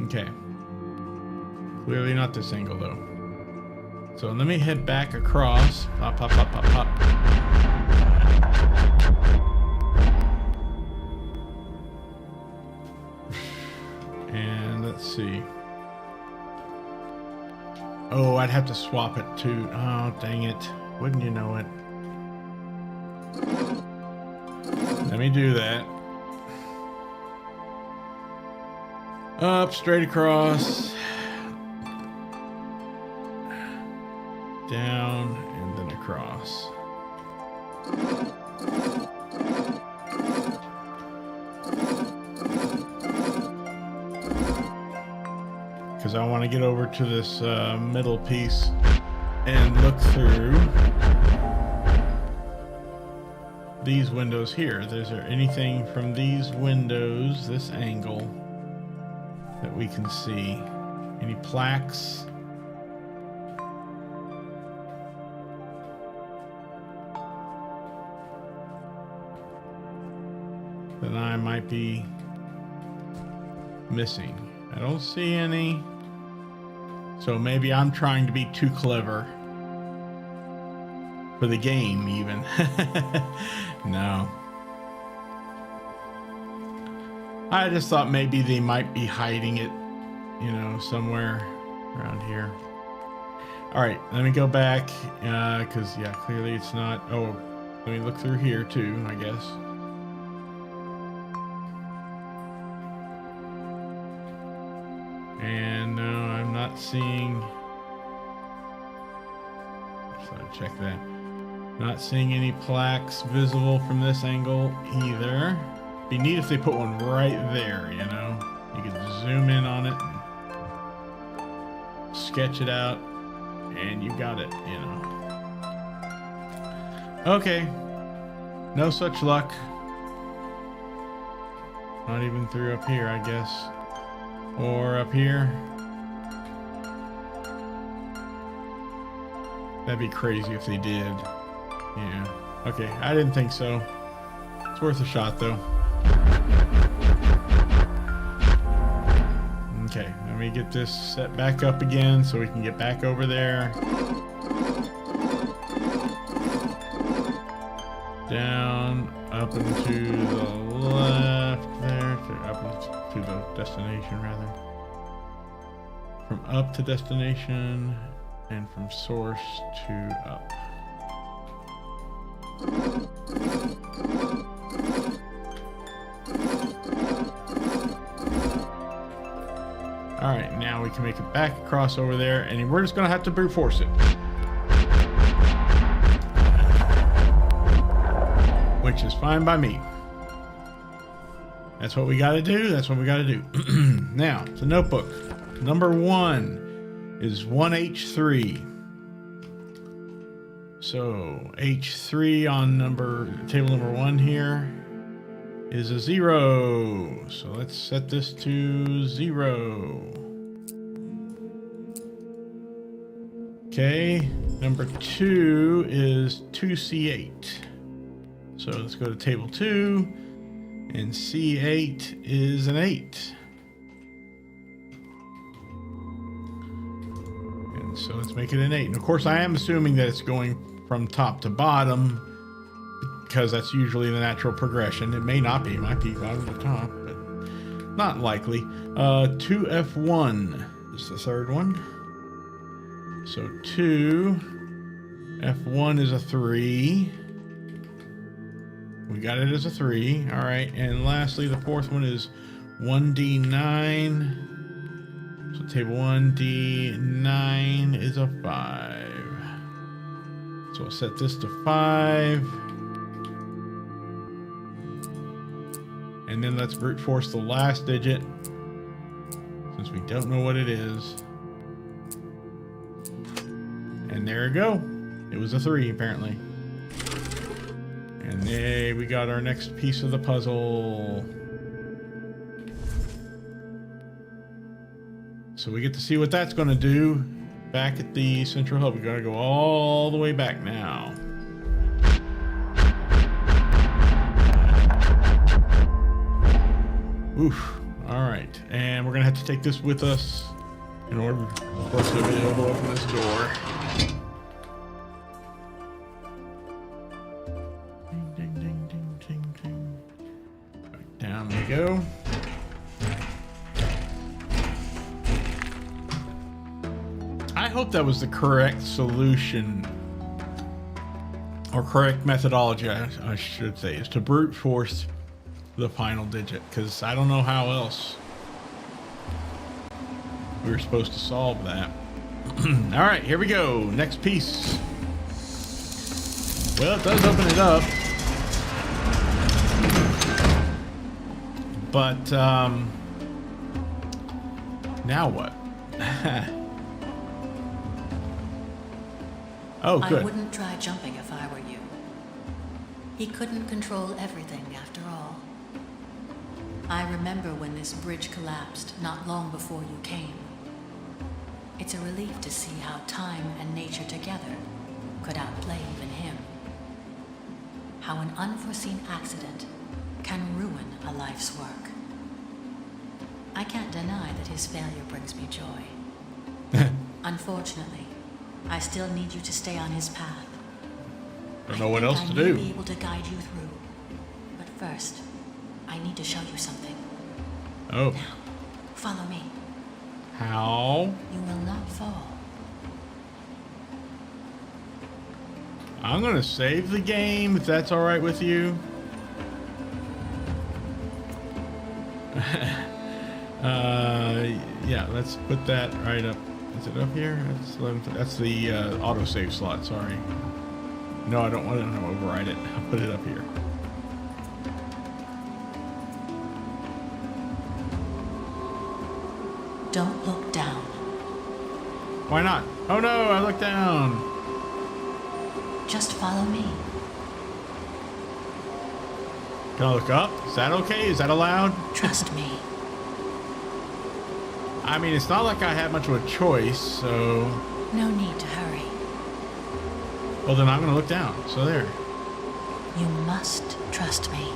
Okay. Clearly not this angle though. So let me head back across. Pop, pop, pop, pop, pop. And let's see. Oh, I'd have to swap it too. Oh, dang it. Wouldn't you know it? Let me do that. Up, straight across. Down, and then across. Because I want to get over to this middle piece and look through these windows here. Is there anything from these windows, this angle, that we can see? Any plaques? That I might be missing. I don't see any. So maybe I'm trying to be too clever for the game even. No. I just thought maybe they might be hiding it, you know, somewhere around here. All right, let me go back because yeah, clearly it's not. Oh, let me look through here too, I guess. And no, I'm not seeing. So check that. Not seeing any plaques visible from this angle either. Be neat if they put one right there, you know. You could zoom in on it and sketch it out, and you got it, you know. Okay. No such luck. Not even through up here, I guess. Or up here. That'd be crazy if they did. Yeah. Okay, I didn't think so. It's worth a shot, though. Okay, let me get this set back up again so we can get back over there. Down, up and to the left there, up to the destination, rather. From up to destination, and from source to up. Alright, now we can make it back across over there, and we're just going to have to brute force it. Which is fine by me. That's what we got to do. That's what we got to do. Now, the notebook. Number 1 is 1H3. So, H3 on table number 1 here is a 0. So let's set this to 0. Okay, number 2 is 2C8. So let's go to table 2, and C8 is an 8. And so let's make it an 8. And of course, I am assuming that it's going from top to bottom, because that's usually the natural progression. It may not be. It might be bottom to top, but not likely. 2F1 is the third one. So 2, F1 is a 3. We got it as a 3. All right. And lastly, the fourth one is 1D9. So table 1D9 is a 5. So we'll set this to 5. And then let's brute force the last digit, since we don't know what it is. And there we go. It was a 3, apparently. And there we got our next piece of the puzzle. So we get to see what that's going to do back at the central hub. We got to go all the way back now. Oof. All right. And we're going to have to take this with us in order, of course, to be able to open this door. Ding, ding, ding, ding, ding. Right, down we go. I hope that was the correct solution, or correct methodology, I should say, is to brute force the final digit, because I don't know how else we were supposed to solve that. All right, here we go. Next piece. Well, it does open it up, but now what? Oh, good. I wouldn't try jumping if I were you. He couldn't control everything after all. I remember when this bridge collapsed not long before you came. It's a relief to see how time and nature together could outplay even him. How an unforeseen accident can ruin a life's work. I can't deny that his failure brings me joy. Unfortunately, I still need you to stay on his path. Don't know what else to do. I may be able to guide you through. But first, I need to show you something. Oh. Now, follow me. How? You will not fall. I'm going to save the game, if that's all right with you. Yeah, let's put that right up. Is it up here? That's the autosave slot, sorry. No, I don't want to override it. I'll put it up here. Don't look down. Why not? Oh no, I looked down. Just follow me. Can I look up? Is that okay? Is that allowed? Trust me. I mean, it's not like I have much of a choice, so... No need to hurry. Well, then I'm going to look down. So there. You must trust me.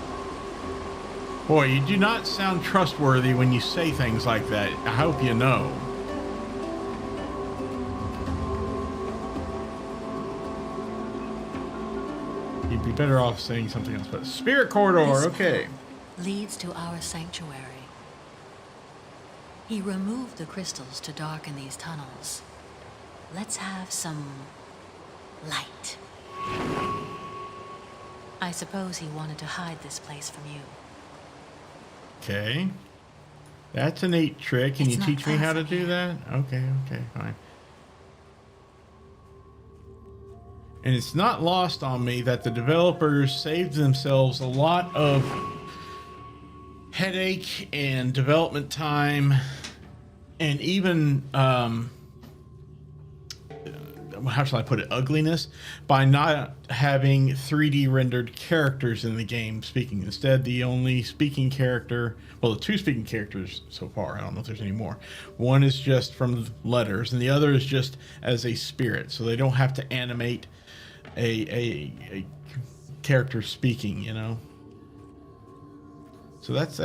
Boy, you do not sound trustworthy when you say things like that. I hope you know. You'd be better off saying something else. But Spirit Corridor, This okay. path leads to our sanctuary. He removed the crystals to darken these tunnels. Let's have some light. I suppose he wanted to hide this place from you. Okay. That's a neat trick. Can It's you not teach me far how to from do here. that? Okay, fine. And it's not lost on me that the developers saved themselves a lot of headache and development time and even how shall I put it, ugliness, by not having 3D rendered characters in the game speaking. Instead, the only speaking character, well, the two speaking characters so far, I don't know if there's any more. One is just from letters, and the other is just as a spirit, so they don't have to animate a character speaking, you know. So that's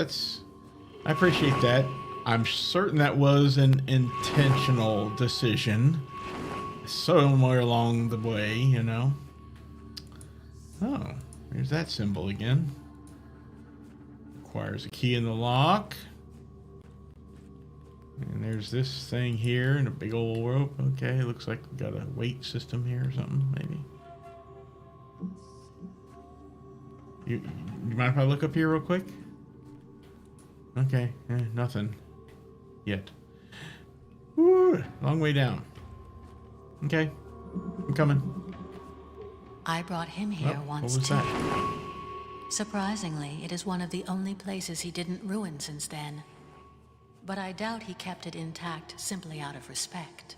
I appreciate that. I'm certain that was an intentional decision somewhere along the way, you know. Oh, there's that symbol again. Requires a key in the lock. And there's this thing here and a big old rope. Okay, looks like we got a weight system here or something, maybe. You mind if I look up here real quick? Okay, nothing yet. Woo, long way down. Okay, I'm coming. I brought him here Oh, once what was too. that? Surprisingly, it is one of the only places he didn't ruin since then. But I doubt he kept it intact simply out of respect.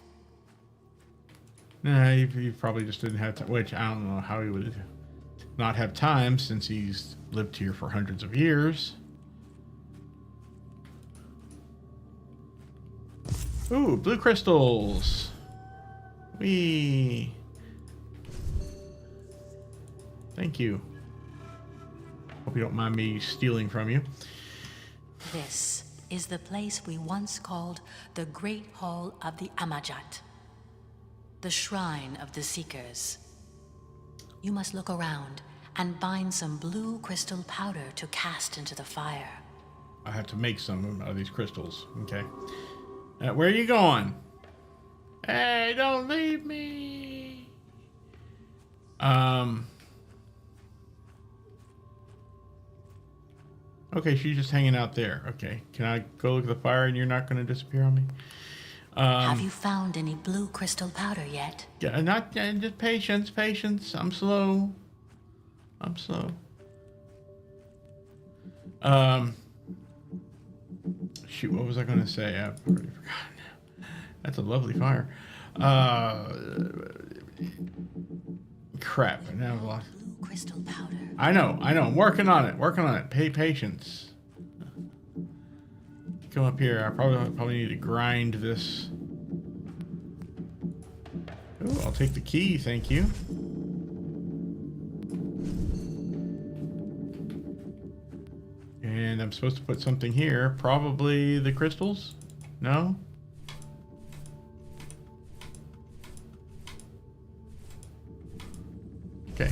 Nah, he probably just didn't have time, which I don't know how he would not have time since he's lived here for hundreds of years. Ooh, blue crystals. Whee. Thank you. Hope you don't mind me stealing from you. This is the place we once called the Great Hall of the Amajat, the Shrine of the Seekers. You must look around and find some blue crystal powder to cast into the fire. I have to make some out of these crystals. Okay. Where are you going? Hey, don't leave me. Okay, she's just hanging out there. Okay. Can I go look at the fire and you're not going to disappear on me? Have you found any blue crystal powder yet? Yeah, not just patience. I'm slow. Shoot, what was I going to say? I've already forgotten. That's a lovely fire. Crap. Now I've lost. Blue crystal powder. I know. I'm working on it. Pay patience. Come up here. I probably need to grind this. Oh, I'll take the key. Thank you. And I'm supposed to put something here. Probably the crystals? No? Okay.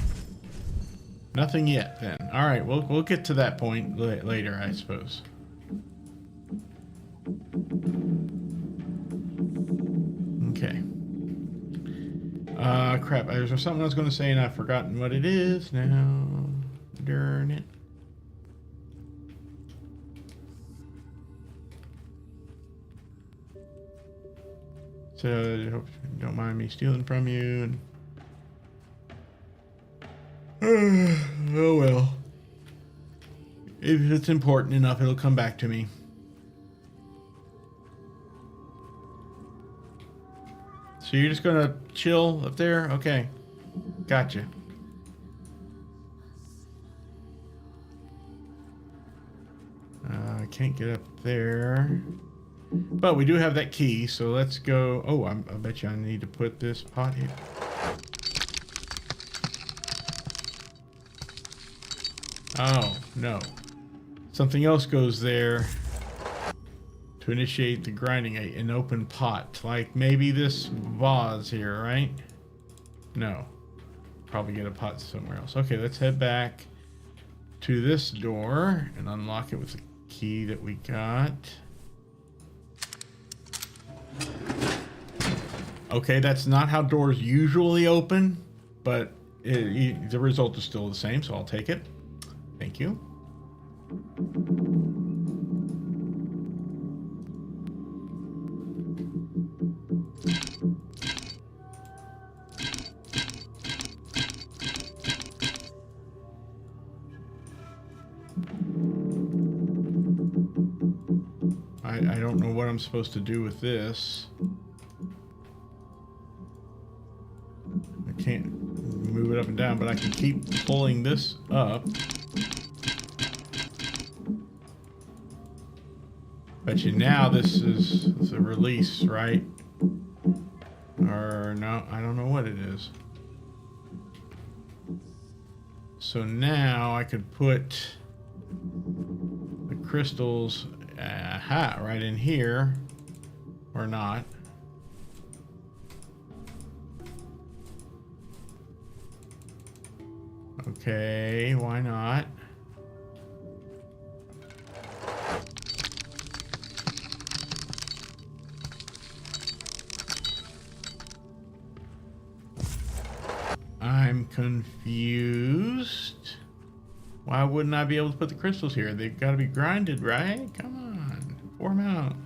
Nothing yet then. All right, we'll get to that point later, I suppose. Okay. Crap. There's something I was going to say and I've forgotten what it is now. Darn it. So, I hope you don't mind me stealing from you. And oh well. If it's important enough, it'll come back to me. So you're just gonna chill up there? Okay. Gotcha. I can't get up there. But we do have that key, so let's go. Oh, I bet you I need to put this pot here. Oh, no. Something else goes there to initiate the grinding, an open pot. Like maybe this vase here, right? No. Probably get a pot somewhere else. Okay, let's head back to this door and unlock it with the key that we got. Okay, that's not how doors usually open, but the result is still the same, so I'll take it. Thank you. I don't know what I'm supposed to do with this. I can't move it up and down, but I can keep pulling this up. Bet you now this is a release, right? Or no, I don't know what it is. So now I could put the crystals right in here, or not. Okay, why not? I'm confused. Why wouldn't I be able to put the crystals here? They've got to be grinded, right? Come on, pour them out.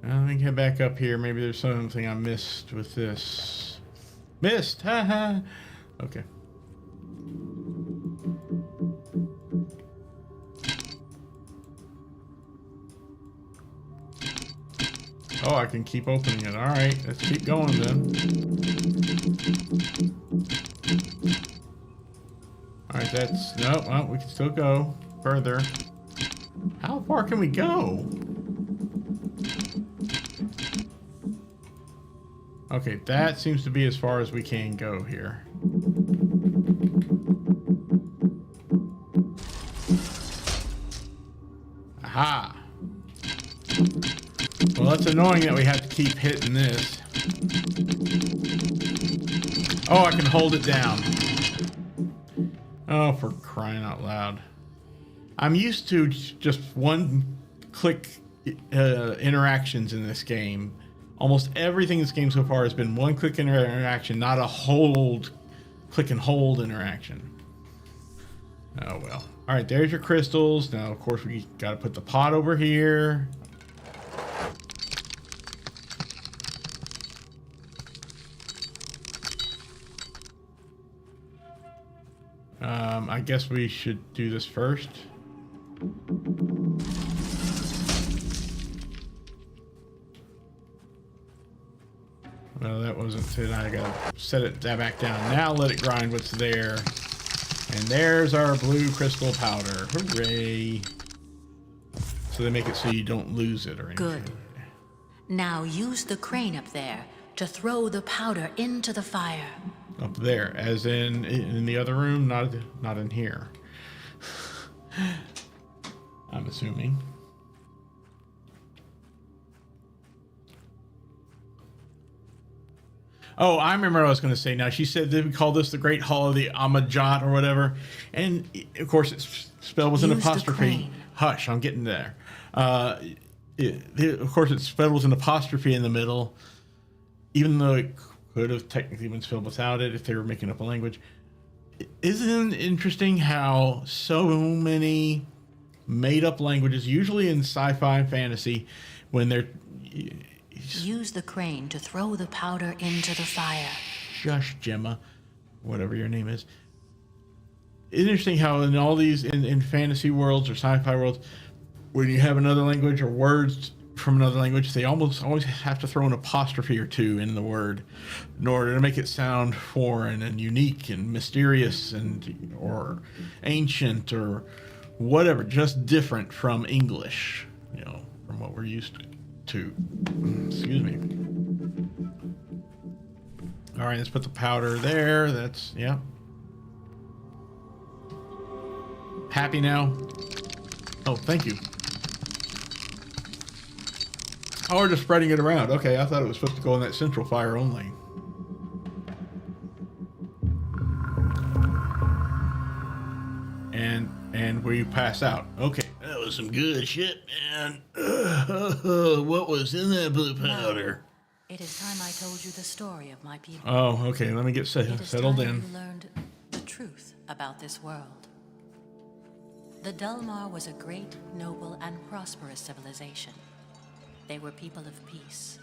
Let me get back up here. Maybe there's something I missed with this. Missed, haha. Okay. Oh, I can keep opening it. All right, let's keep going then. All right, that's no. Well, we can still go further. How far can we go? Okay, that seems to be as far as we can go here. Aha! Well, that's annoying that we have to keep hitting this. Oh, I can hold it down. Oh, for crying out loud. I'm used to just one-click interactions in this game. Almost everything in this game so far has been one-click interaction, not a click and hold interaction. Oh, well. All right, there's your crystals. Now, of course, we got to put the pot over here. I guess we should do this first. Well, that wasn't it. I gotta set it back down. Now let it grind what's there. And there's our blue crystal powder. Hooray. So they make it so you don't lose it or anything. Good. Now use the crane up there to throw the powder into the fire. Up there, as in the other room, not in here. I'm assuming. Oh, I remember what I was going to say now. She said they would call this the Great Hall of the Amajat or whatever. And, of course, it's spelled with an apostrophe. Hush, I'm getting there. Of course, it's spelled with an apostrophe in the middle, even though it could have technically been spelled without it if they were making up a language. Isn't it interesting how so many made-up languages, usually in sci-fi and fantasy, when they're... Use the crane to throw the powder into the fire. Shush, Gemma. Whatever your name is. It's interesting how in all these, in fantasy worlds or sci-fi worlds, when you have another language or words from another language, they almost always have to throw an apostrophe or two in the word in order to make it sound foreign and unique and mysterious and or ancient or whatever, just different from English, from what we're used to. Excuse me. All right, let's put the powder there. That's, yeah. Happy now? Oh, thank you. Oh, we're just spreading it around. Okay, I thought it was supposed to go on that central fire only. And we pass out. Okay, that was some good shit, man. What was in that blue powder? It is time I told you the story of my people. Oh, okay. Let me get settled in. You learned the truth about this world. The Delmar was a great, noble, and prosperous civilization. They were people of peace,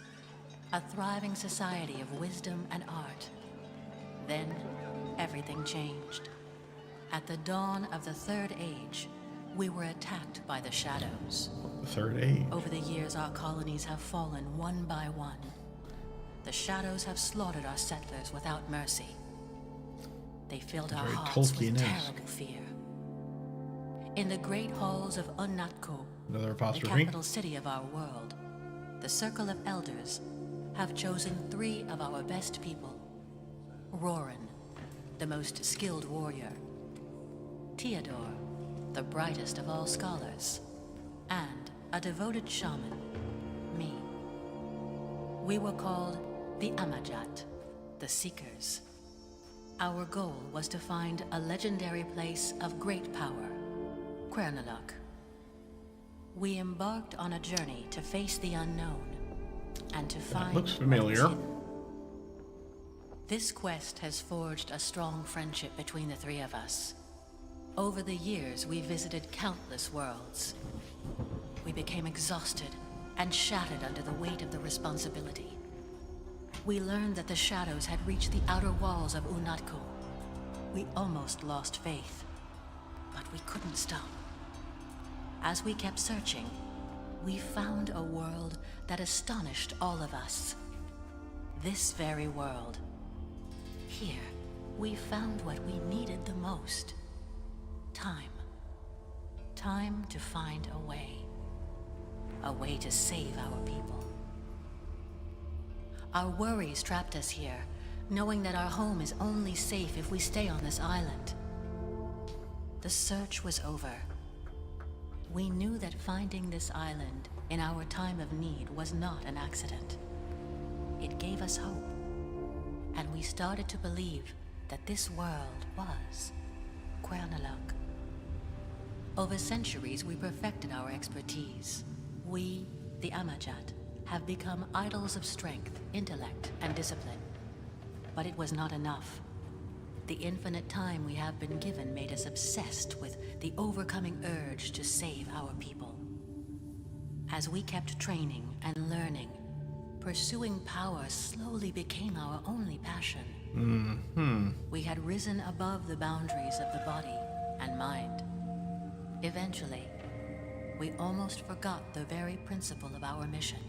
a thriving society of wisdom and art. Then, everything changed. At the dawn of the Third Age, we were attacked by the Shadows. The Third Age. Over the years, our colonies have fallen one by one. The Shadows have slaughtered our settlers without mercy. They filled our hearts with terrible fear. In the great halls of Unnatko, the capital city of our world, the Circle of Elders have chosen 3 of our best people. Roran, the most skilled warrior. Theodore, the brightest of all scholars. And a devoted shaman, me. We were called the Amajat, the Seekers. Our goal was to find a legendary place of great power, Quernaluk. We embarked on a journey to face the unknown and to find looks familiar. This quest has forged a strong friendship between the 3 of us. Over the years, we visited countless worlds. We became exhausted and shattered under the weight of the responsibility. We learned that the Shadows had reached the outer walls of Unnatko. We almost lost faith, but we couldn't stop. As we kept searching, we found a world that astonished all of us. This very world. Here, we found what we needed the most. Time. Time to find a way. A way to save our people. Our worries trapped us here, knowing that our home is only safe if we stay on this island. The search was over. We knew that finding this island in our time of need was not an accident. It gave us hope, and we started to believe that this world was Quernaluk. Over centuries, we perfected our expertise. We, the Amajat, have become idols of strength, intellect, and discipline. But it was not enough. The infinite time we have been given made us obsessed with the overcoming urge to save our people. As we kept training and learning, pursuing power slowly became our only passion. We had risen above the boundaries of the body and mind. Eventually, we almost forgot the very principle of our mission.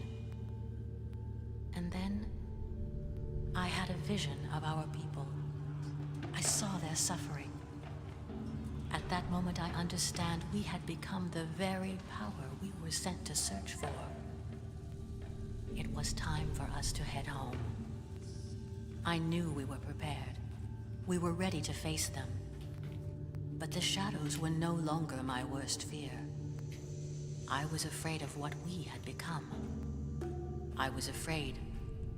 And then, I had a vision of our people. I saw their suffering. At that moment, I understand we had become the very power we were sent to search for. It was time for us to head home. I knew we were prepared. We were ready to face them. But the Shadows were no longer my worst fear. I was afraid of what we had become. I was afraid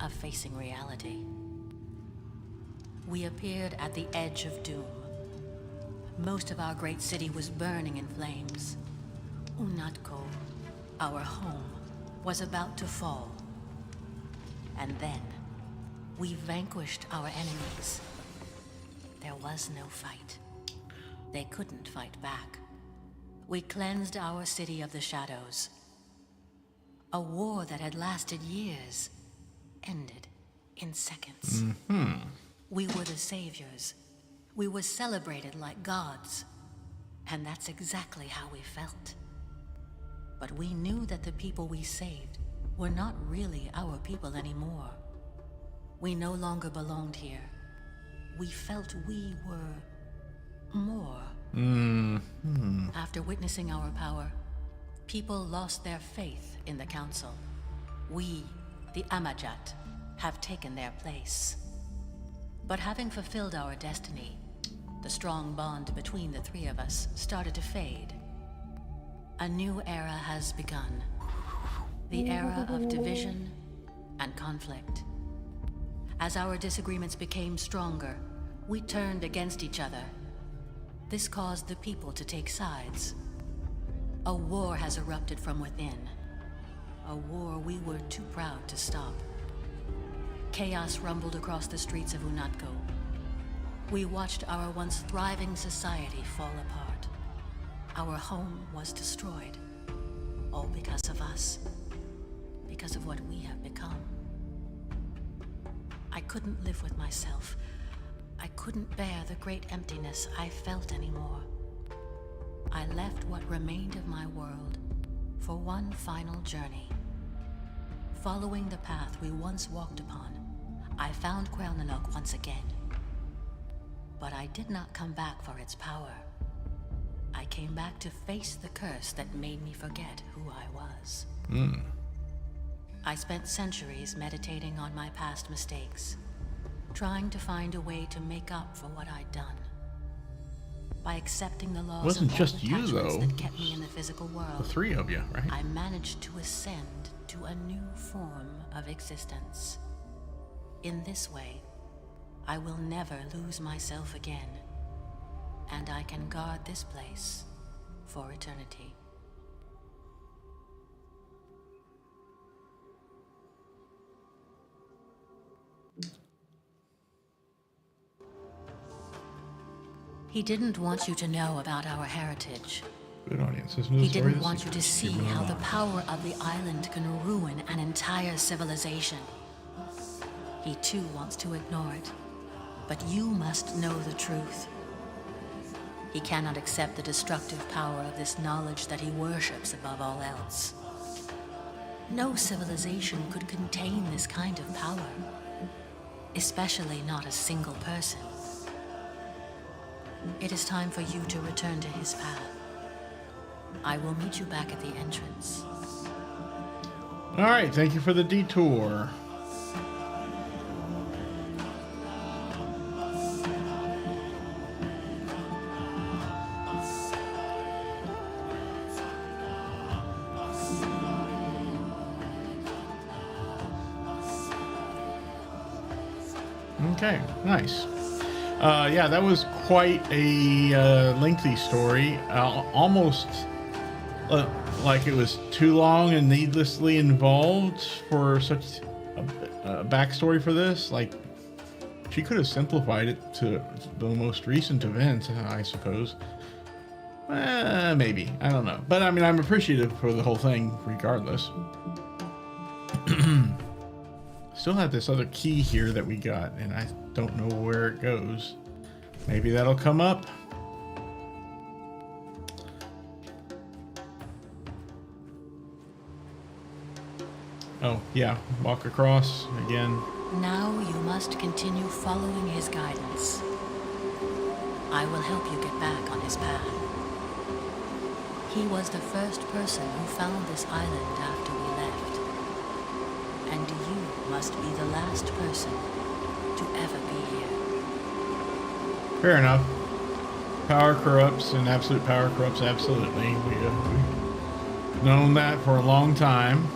of facing reality. We appeared at the edge of doom. Most of our great city was burning in flames. Unnatko, our home, was about to fall. And then, we vanquished our enemies. There was no fight. They couldn't fight back. We cleansed our city of the Shadows. A war that had lasted years ended in seconds. We were the saviors. We were celebrated like gods. And that's exactly how we felt. But we knew that the people we saved were not really our people anymore. We no longer belonged here. We felt we were more. After witnessing our power, people lost their faith in the Council. We, the Amajat, have taken their place. But having fulfilled our destiny, The strong bond between the three of us started to fade. A new era has begun. The era of division and conflict. As our disagreements became stronger, we turned against each other. This caused the people to take sides. A war has erupted from within. A war we were too proud to stop. Chaos rumbled across the streets of Unatco. We watched our once thriving society fall apart. Our home was destroyed. All because of us. Because of what we have become. I couldn't live with myself. I couldn't bear the great emptiness I felt anymore. I left what remained of my world for one final journey. Following the path we once walked upon, I found Quelnanoc once again. But I did not come back for its power. I came back to face the curse that made me forget who I was. I spent centuries meditating on my past mistakes, trying to find a way to make up for what I'd done. By accepting the laws Wasn't of just old you, attachments though. that kept me in the physical world, The three of you, right? I managed to ascend to a new form of existence. In this way, I will never lose myself again, and I can guard this place for eternity. He didn't want you to know about our heritage. Good audience. Listen to He the story didn't of the want you to secrets. see Keep moving how the on. power of the island can ruin an entire civilization. He too wants to ignore it, but you must know the truth. He cannot accept the destructive power of this knowledge that he worships above all else. No civilization could contain this kind of power, especially not a single person. It is time for you to return to his path. I will meet you back at the entrance. All right. Thank you for the detour. Okay, nice. Yeah, that was quite a lengthy story. Almost like it was too long and needlessly involved for such a backstory for this. Like, she could have simplified it to the most recent events, I suppose. Maybe. I don't know. But I mean, I'm appreciative for the whole thing regardless. Still have this other key here that we got, and I don't know where it goes. Maybe that'll come up. Oh, yeah. Walk across again. Now you must continue following his guidance. I will help you get back on his path. He was the first person who found this island after we left. And you must be the last person to ever be here. Fair enough. Power corrupts, and absolute power corrupts absolutely. We've known that for a long time.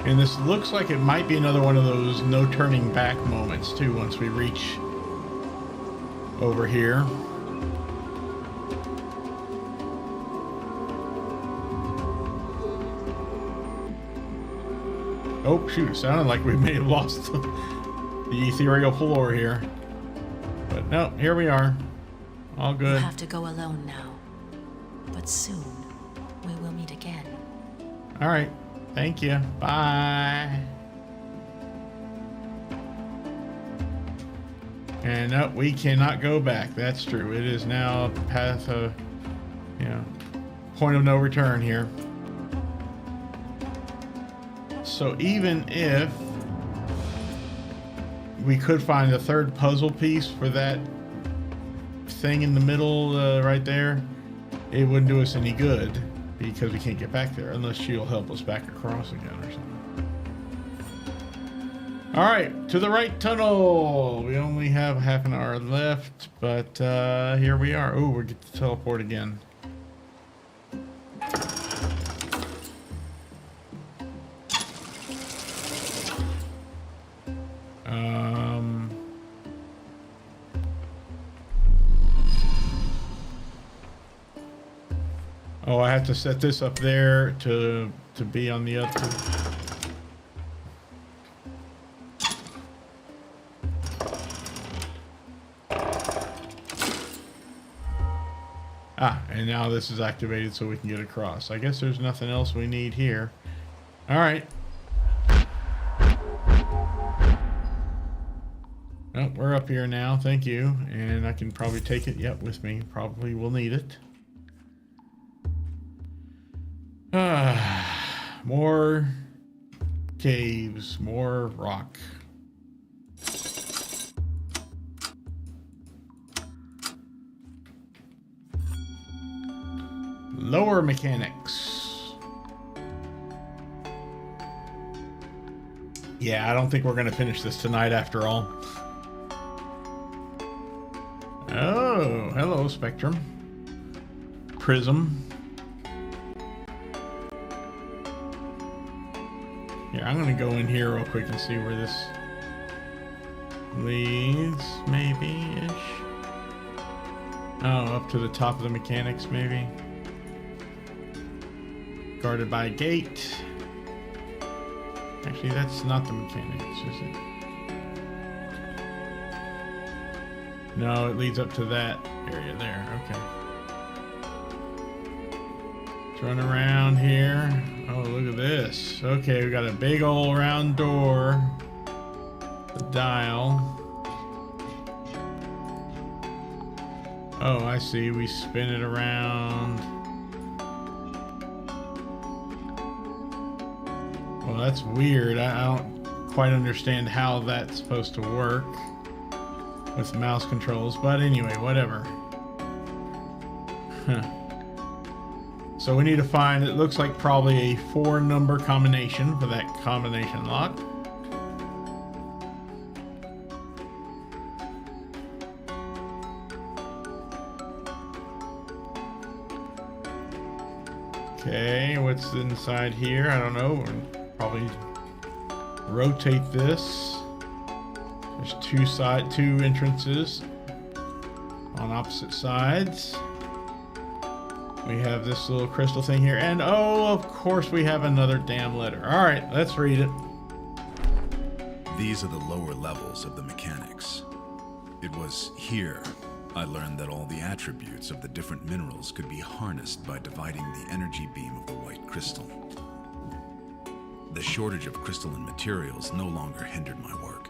And this looks like it might be another one of those no turning back moments, too, once we reach over here. Oh, shoot. It sounded like we may have lost the ethereal floor here. But no, here we are. All You good. have to go alone now. But soon, we will meet again. All right. Thank you. Bye. And no, we cannot go back. That's true. It is now the path of, point of no return here. So even if we could find a third puzzle piece for that thing in the middle right there, it wouldn't do us any good because we can't get back there unless she'll help us back across again or something. All right, to the right tunnel. We only have half an hour left, but here we are. Oh, we get to teleport again. Oh, I have to set this up there to be on the other. Ah, and now this is activated so we can get across. I guess there's nothing else we need here. All right. Oh, we're up here now. Thank you. And I can probably take it, yep, with me. Probably will need it. More caves, more rock. Lower mechanics. Yeah, I don't think we're going to finish this tonight after all. Oh, hello, Spectrum. Prism. Here, I'm going to go in here real quick and see where this leads, maybe-ish. Oh, up to the top of the mechanics, maybe. Guarded by a gate. Actually, that's not the mechanics, is it? No, it leads up to that area there. Okay. Let's run around here. Oh, look at this. Okay, we got a big old round door. The dial. Oh, I see. We spin it around. Well, that's weird. I don't quite understand how that's supposed to work with mouse controls, but anyway, whatever. Huh. So we need to find, it looks like probably a 4-number combination for that combination lock. Okay, what's inside here? I don't know. We'll probably rotate this. There's two entrances on opposite sides. We have this little crystal thing here, and oh, of course we have another damn letter. All right, let's read it. These are the lower levels of the mechanics. It was here I learned that all the attributes of the different minerals could be harnessed by dividing the energy beam of the white crystal. The shortage of crystalline materials no longer hindered my work.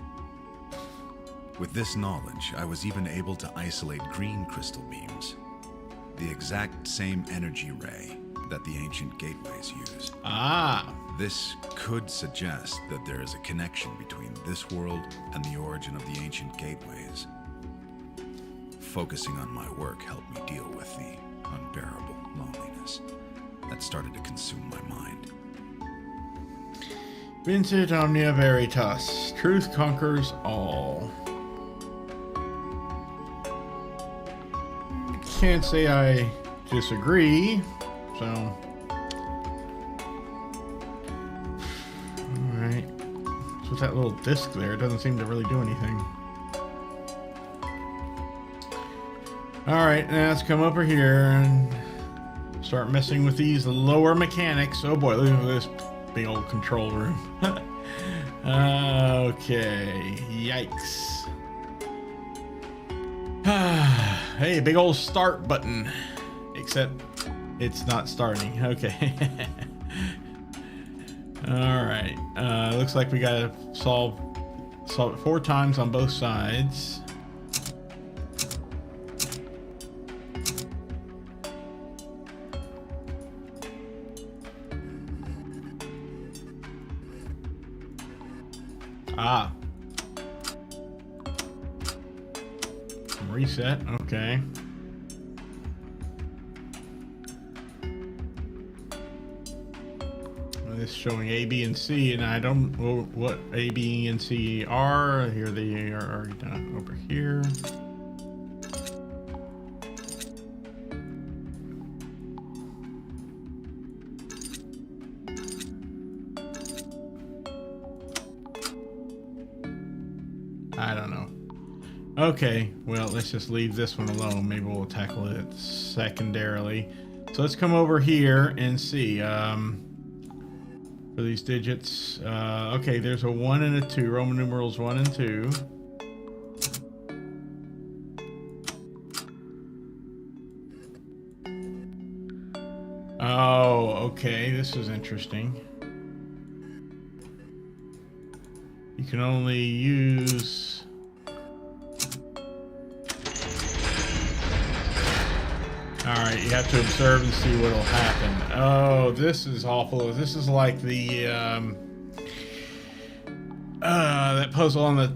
With this knowledge, I was even able to isolate green crystal beams, the exact same energy ray that the ancient gateways use. Ah. This could suggest that there is a connection between this world and the origin of the ancient gateways. Focusing on my work helped me deal with the unbearable loneliness that started to consume my mind. Vincit omnia veritas. Truth conquers all. Can't say I disagree, so. Alright. So with that little disc there, it doesn't seem to really do anything. Alright, now let's come over here and start messing with these lower mechanics. Oh boy, look at this big old control room. Okay, yikes. Hey, big old start button. Except it's not starting. Okay. Alright, looks like we gotta solve it 4 times on both sides. Ah. Reset, okay. this is showing A, B, and C, and I don't know what A, B, and C are. Here they are already done over here. I don't know. Okay, well, let's just leave this one alone. Maybe we'll tackle it secondarily. So let's come over here and see for these digits. Okay, there's a 1 and a 2. Roman numerals 1 and 2. Oh, okay, this is interesting. You can only use... Alright, you have to observe and see what'll happen. Oh, this is awful. This is like the, that puzzle on the,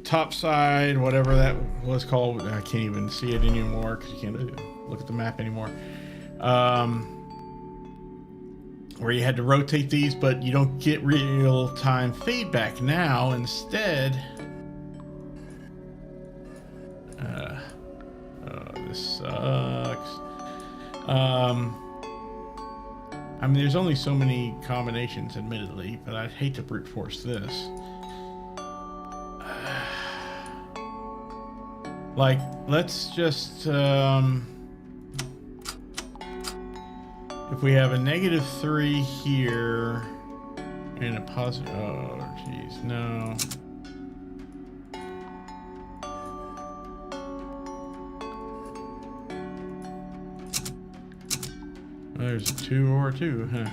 top side, whatever that was called. I can't even see it anymore because you can't look at the map anymore. Where you had to rotate these, but you don't get real-time feedback now. Instead, this sucks. I mean, there's only so many combinations, admittedly, but I'd hate to brute force this. Like, let's just, if we have a -3 here and a positive, oh, geez, no. There's a 2 or a 2, huh?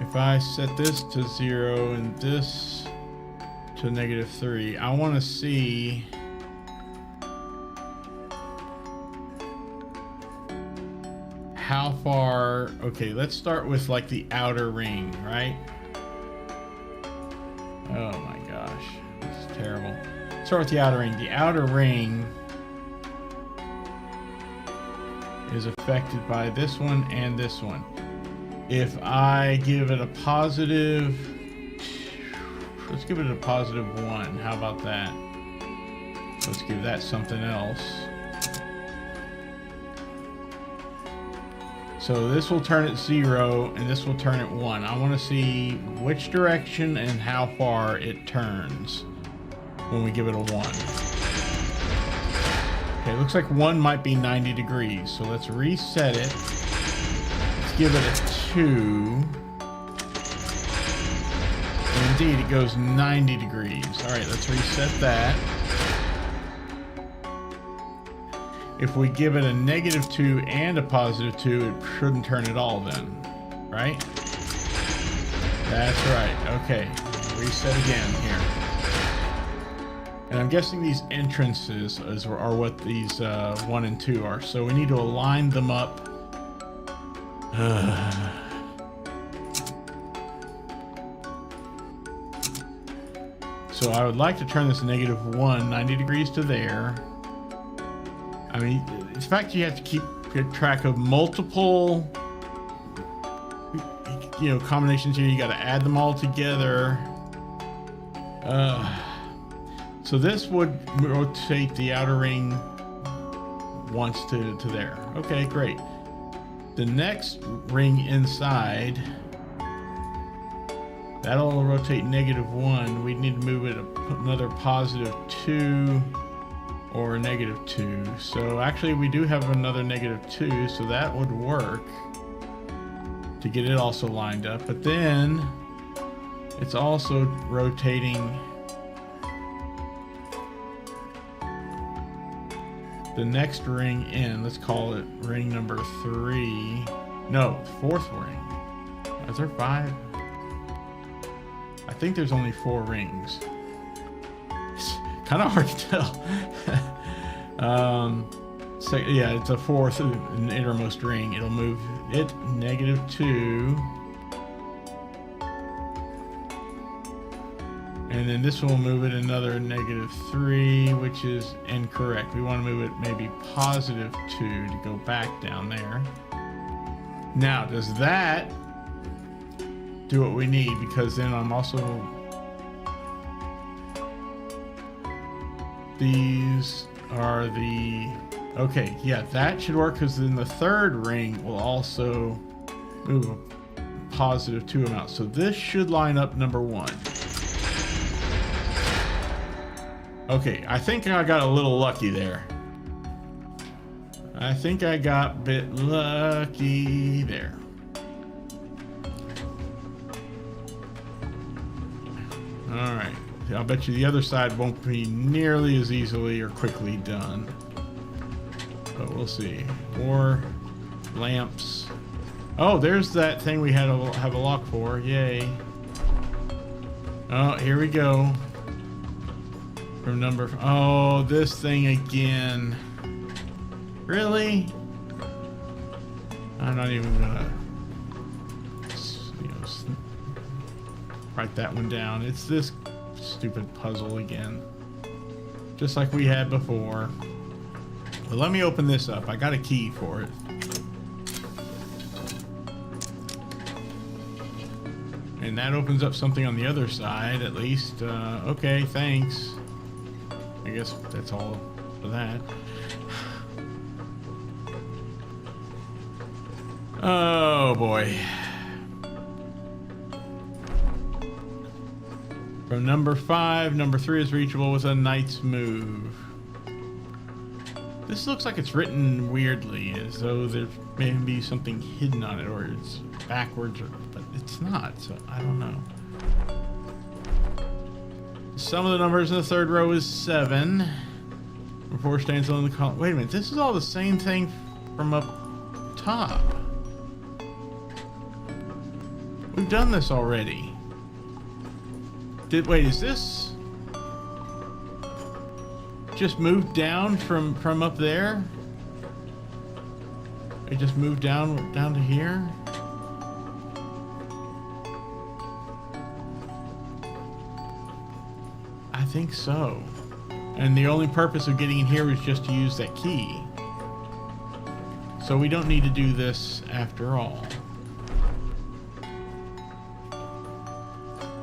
If I set this to 0 and this to -3, I want to see how far. Okay, let's start with like the outer ring, right? Oh my gosh, this is terrible. Let's start with the outer ring. The outer ring is affected by this one and this one. If I give it a positive, let's give it a +1. How about that? Let's give that something else. So this will turn at 0 and this will turn at 1. I want to see which direction and how far it turns when we give it a 1. Okay, looks like 1 might be 90 degrees. So let's reset it. Let's give it a 2. And indeed, it goes 90 degrees. All right, let's reset that. If we give it a -2 and a +2, it shouldn't turn at all then, right? That's right. Okay, reset again here. And I'm guessing these entrances are what these 1 and 2 are. So we need to align them up. So I would like to turn this -1 90 degrees to there. I mean, the fact you have to keep track of multiple, combinations here. You got to add them all together. So this would rotate the outer ring once to there. Okay, great. The next ring inside, that'll rotate -1. We need to move it another +2 or a -2. So actually we do have another -2, so that would work to get it also lined up. But then it's also rotating the next ring in. Let's call it ring number 3. No, 4th ring. Is there 5? I think there's only 4 rings. It's kind of hard to tell. So yeah, it's a 4th and innermost ring. It'll move it -2. And then this will move it another -3, which is incorrect. We want to move it maybe +2 to go back down there. Now, does that do what we need? Because then I'm also... These are the... Okay, yeah, that should work because then the third ring will also move a positive 2 amount. So this should line up number 1. Okay, I think I got a little lucky there. I think I got a bit lucky there. All right. I'll bet you the other side won't be nearly as easily or quickly done. But we'll see. More lamps. Oh, there's that thing we had to have a lock for. Yay. Oh, here we go. From number... Oh, this thing again. Really? I'm not even gonna... write that one down. It's this stupid puzzle again. Just like we had before. But let me open this up. I got a key for it. And that opens up something on the other side, at least. Okay, thanks. I guess that's all for that. Oh boy. From number 5, number 3 is reachable with a knight's move. This looks like it's written weirdly, as though there may be something hidden on it, or it's backwards, but it's not, so I don't know. Some of the numbers in the third row is 7. Before stands on the column. Wait a minute, this is all the same thing from up top. We've done this already. Wait, is this just moved down from up there? It just moved down to here? I think so. And the only purpose of getting in here was just to use that key. So we don't need to do this after all.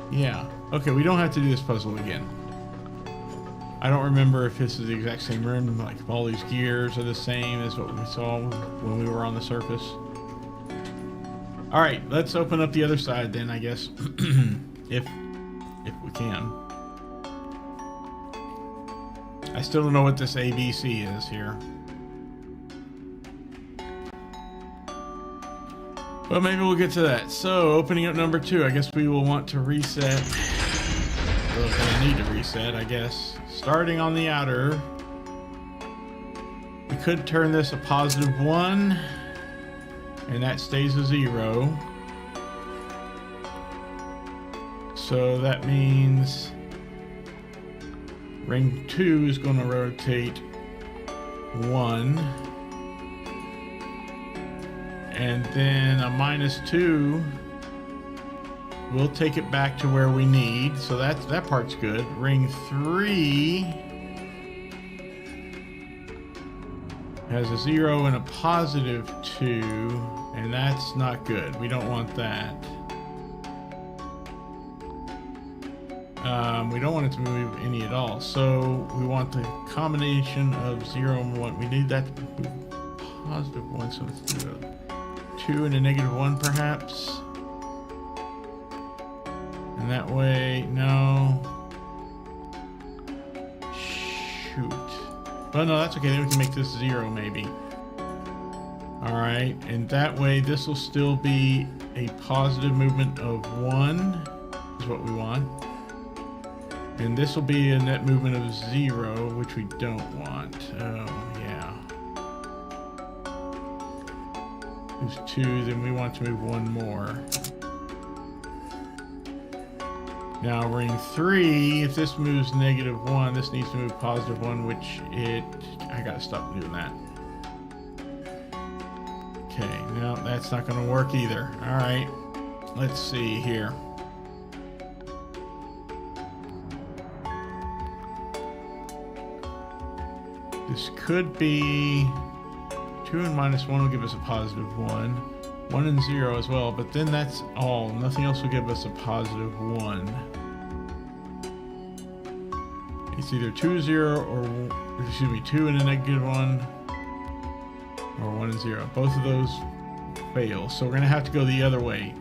Yeah. Okay, we don't have to do this puzzle again. I don't remember if this is the exact same room, like if all these gears are the same as what we saw when we were on the surface. All right, let's open up the other side then, I guess, if we can. I still don't know what this ABC is here. Well, maybe we'll get to that. So, opening up number 2, I guess we will want to reset. We're gonna need to reset, I guess. Starting on the outer. We could turn this a positive 1. And that stays a 0. So that means ring 2 is going to rotate 1. And then a -2 will take it back to where we need. So that part's good. Ring 3 has a 0 and a +2, and that's not good. We don't want that. We don't want it to move any at all. So we want the combination of 0 and 1. We need that to move +1, so let's do a 2 and a -1 perhaps. And that way, no. Shoot. Well, no, that's okay. Then we can make this 0 maybe. All right, and that way this will still be a positive movement of 1, is what we want. And this will be a net movement of 0, which we don't want. Oh, yeah. There's 2, then we want to move 1 more. Now ring 3, if this moves -1, this needs to move +1, which I gotta stop doing that. Okay, no, that's not gonna work either. All right, let's see here. This could be 2 and -1 will give us a +1. 1 and 0 as well, but then that's all. Nothing else will give us a positive 1. It's either 2, 0, or, excuse me, 2 and a negative 1, or 1 and 0. Both of those fail, so we're going to have to go the other way.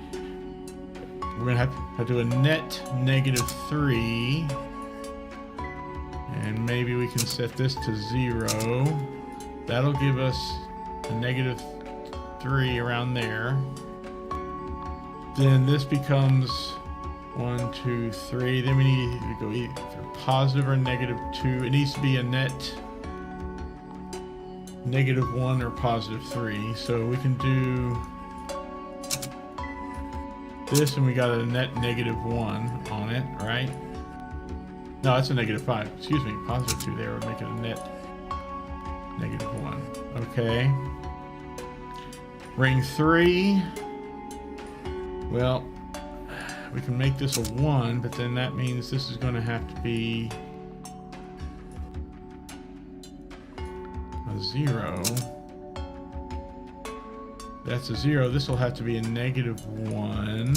We're going to have to do a net negative 3. And maybe we can set this to 0. That'll give us a negative 3 around there. Then this becomes 1, 2, 3. Then we need to go either positive or negative 2. It needs to be a net negative 1 or positive 3. So we can do this, and we got a net negative 1 on it, right? No, that's a negative 5. Excuse me, positive 2 there would make it a net negative 1. Okay. Ring 3. Well, we can make this a 1, but then that means this is going to have to be a 0. That's a 0. This will have to be a negative 1.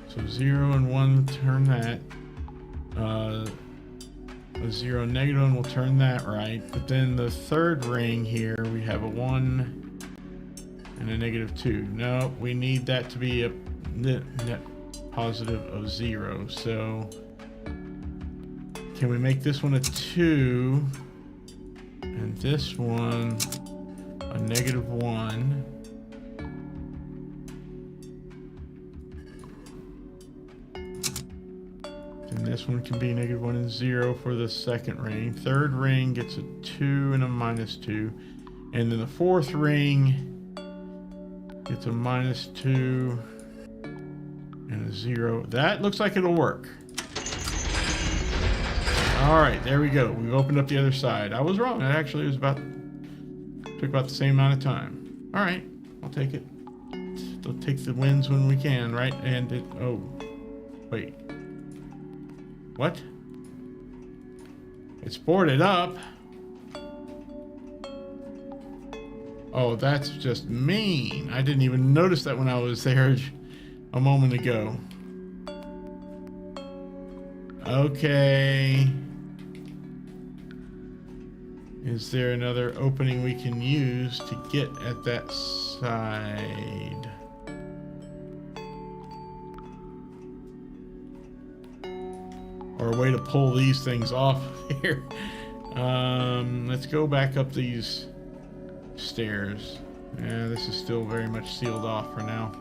So 0 and 1 turn that. A 0 negative 1 will turn that right. But then the third ring here, we have a 1 and a negative 2. No, we need that to be a net positive of 0. So can we make this one a 2 and this one a negative 1? And this one can be negative 1 and 0 for the second ring. Third ring gets a 2 and a minus 2. And then the fourth ring gets a minus 2 and a 0. That looks like it'll work. All right, there we go. We've opened up the other side. I was wrong. It actually was took about the same amount of time. All right, I'll take it. We'll take the wins when we can, right? And it, oh, wait. What? It's boarded up. Oh, that's just mean. I didn't even notice that when I was there a moment ago. Okay. Is there another opening we can use to get at that side? Or a way to pull these things off here. Let's go back up these stairs. Yeah, this is still very much sealed off for now.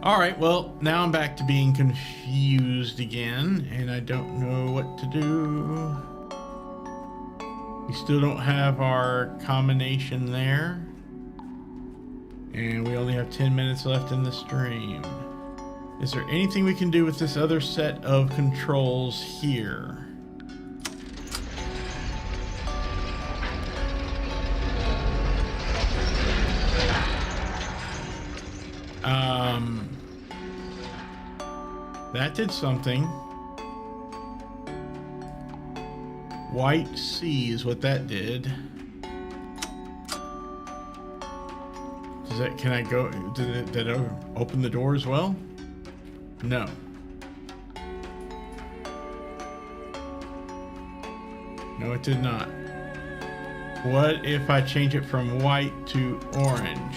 All right, well, now I'm back to being confused again, and I don't know what to do. We still don't have our combination there. And we only have 10 minutes left in the stream. Is there anything we can do with this other set of controls here? That did something. White C is what that did. Does that, can I go, did it open the door as well? No. No, it did not. What if I change it from white to orange?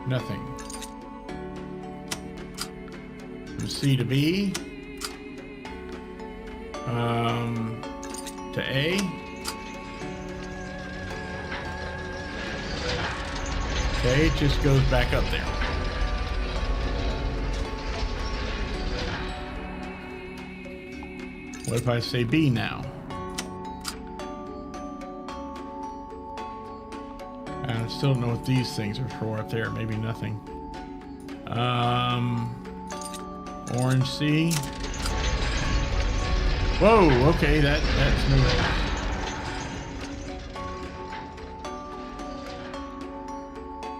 Nothing. From C to B. To A. Okay, it just goes back up there. What if I say B now? I still don't know what these things are for up there. Maybe nothing. Orange C. Whoa, okay, that's moving.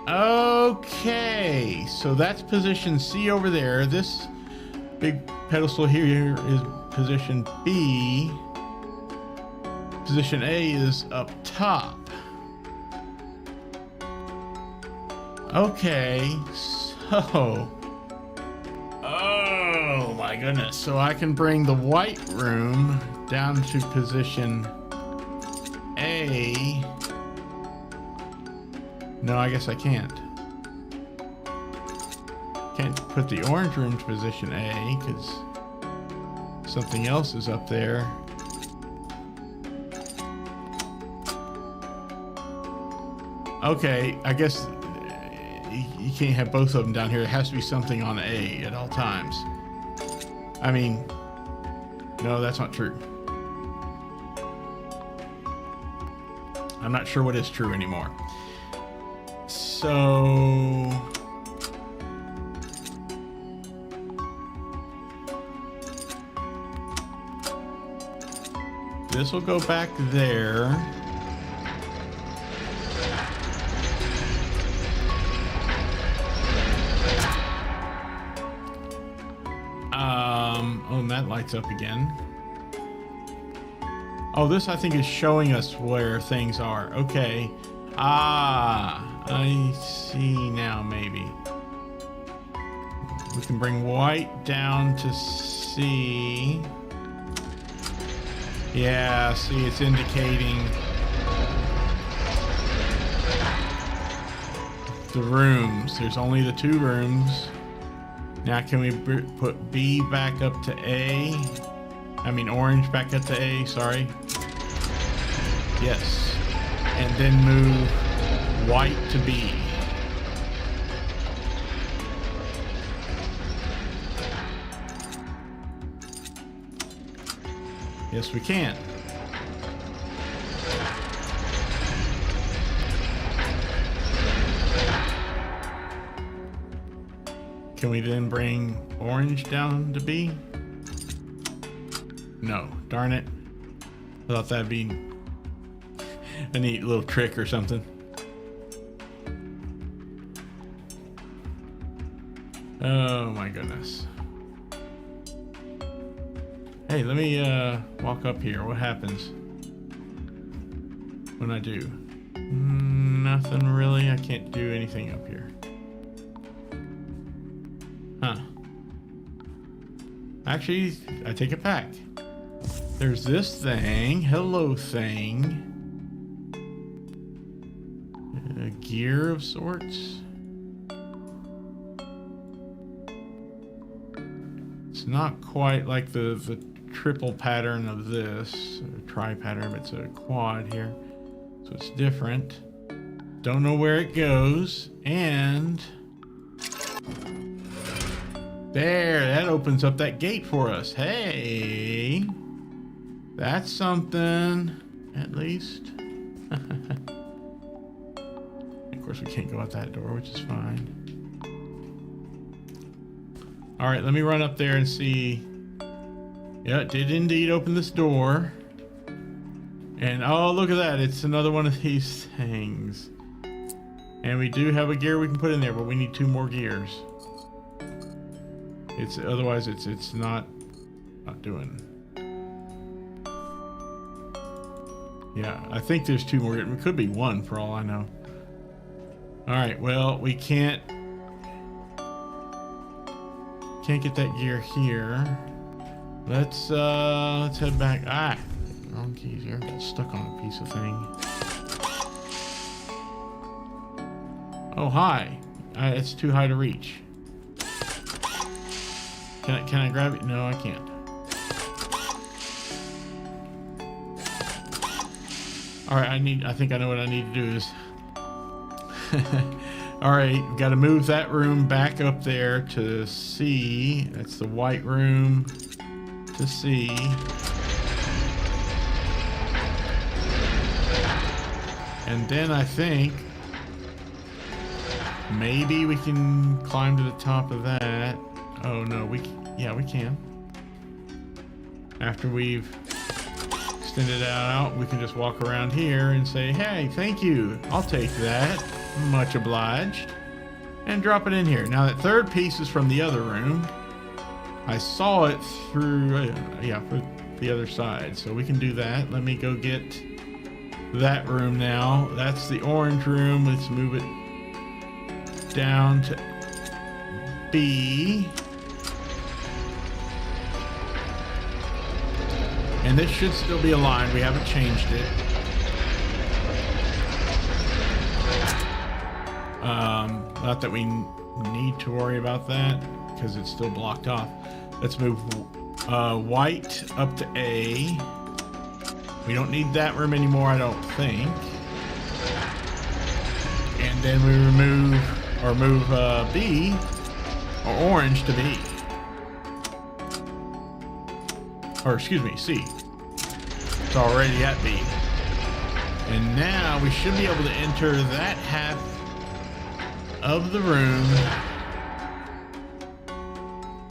Okay, so that's position C over there. This big pedestal here is position B. Position A is up top. Okay, so... Oh my goodness. So I can bring the white room down to position A. No, I guess I can't. Can't put the orange room to position A because something else is up there. Okay, I guess you can't have both of them down here. It has to be something on A at all times. I mean, no, that's not true. I'm not sure what is true anymore. So... this will go back there. Oh, and that lights up again. Oh, this I think is showing us where things are. Okay. Ah, I see now, maybe. We can bring white down to C. Yeah, see, it's indicating the rooms. There's only the 2 rooms. Now can we put B back up to A? I mean orange back up to A, sorry. Yes. And then move white to B. Yes, we can. Can we then bring orange down to B? No, darn it. I thought that'd be a neat little trick or something. Oh my goodness. Hey, let me walk up here. What happens when I do? Nothing really. I can't do anything up here. Huh. Actually, I take it back. There's this thing. Hello thing. A gear of sorts. It's not quite like the triple pattern of this. A tri-pattern, but it's a quad here. So it's different. Don't know where it goes. And... there, that opens up that gate for us. Hey, that's something, at least. Of course, we can't go out that door, which is fine. All right, let me run up there and see. Yeah, it did indeed open this door. And oh, look at that. It's another one of these things. And we do have a gear we can put in there, but we need 2 more gears. It's otherwise it's not doing. Yeah, I think there's 2 more. It could be 1 for all I know. All right, well, we can't get that gear here. Let's head back. Ah, wrong keys here. Got stuck on a piece of thing. Oh, hi. It's too high to reach. Can I grab it? No, I can't. All right, I think I know what I need to do is. All right, got to move that room back up there to C. That's the white room to C. And then I think maybe we can climb to the top of that. Oh no, yeah, we can. After we've extended it out, we can just walk around here and say, hey, thank you. I'll take that. Much obliged. And drop it in here. Now that 3rd piece is from the other room. I saw it through, yeah, for the other side. So we can do that. Let me go get that room now. That's the orange room. Let's move it down to B. And this should still be aligned. We haven't changed it. Not that we need to worry about that because it's still blocked off. Let's move white up to A. We don't need that room anymore, I don't think. And then we move B, or orange, to B. Or excuse me, C. It's already at B. And now we should be able to enter that half of the room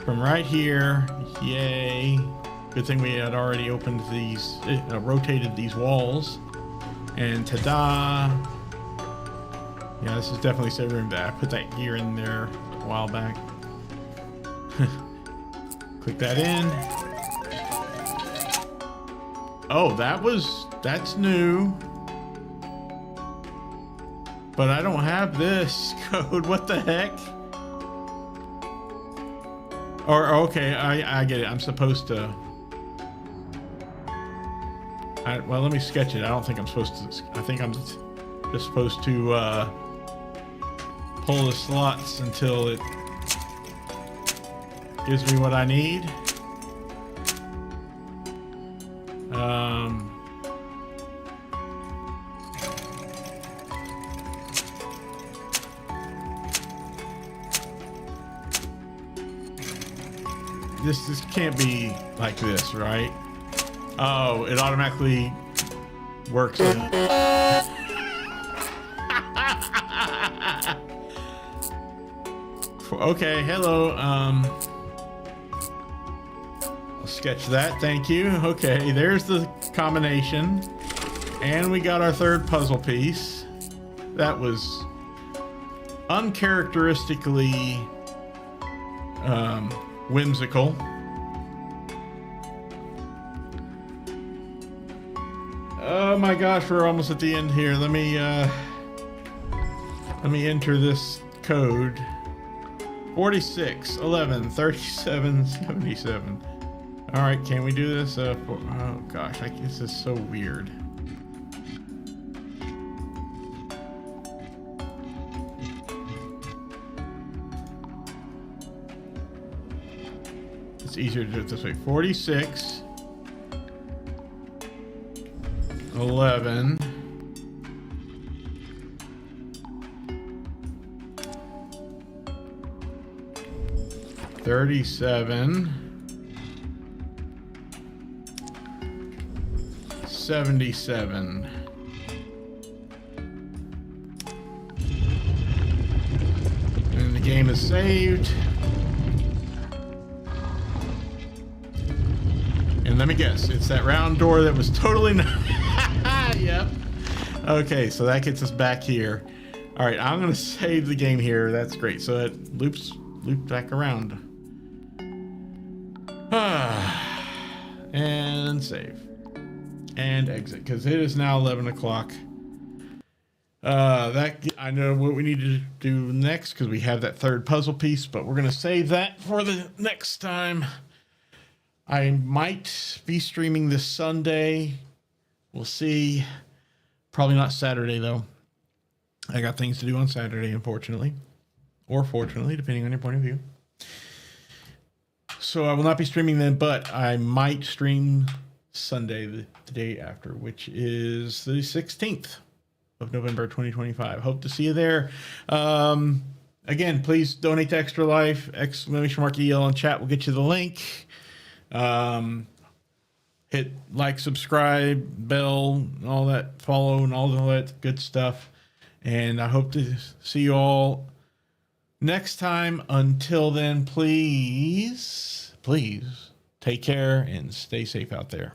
from right here. Yay. Good thing we had already opened these, rotated these walls. And ta-da. Yeah, this is definitely safe room. I put that gear in there a while back. Click that in. Oh, that's new. But I don't have this code. What the heck? Or, okay, I get it. I'm supposed to... well, let me sketch it. I don't think I'm supposed to... I think I'm just supposed to pull the slots until it gives me what I need. This can't be like this, right? Oh, it automatically works. Okay, hello. I'll sketch that. Thank you. Okay, there's the combination, and we got our third puzzle piece. That was uncharacteristically whimsical. Oh my gosh, we're almost at the end here. Let me enter this code. 46 11 37 77. All right, can we do this? Oh gosh, this is so weird. It's easier to do it this way. 46 11 37 77. And the game is saved. And let me guess, it's that round door that was totally not. Yep. Okay, so that gets us back here. All right, I'm gonna save the game here. That's great. So it loops back around. And save. And exit, because it is now 11 o'clock. I know what we need to do next, because we have that third puzzle piece, but we're going to save that for the next time. I might be streaming this Sunday. We'll see. Probably not Saturday, though. I got things to do on Saturday, unfortunately. Or fortunately, depending on your point of view. So I will not be streaming then, but I might stream Sunday, the day after, which is the 16th of November 2025. Hope to see you there. Again, please donate to Extra Life. !EL in chat will get you the link. Hit like, subscribe, bell, all that, follow, and all that good stuff. And I hope to see you all next time. Until then, please take care and stay safe out there.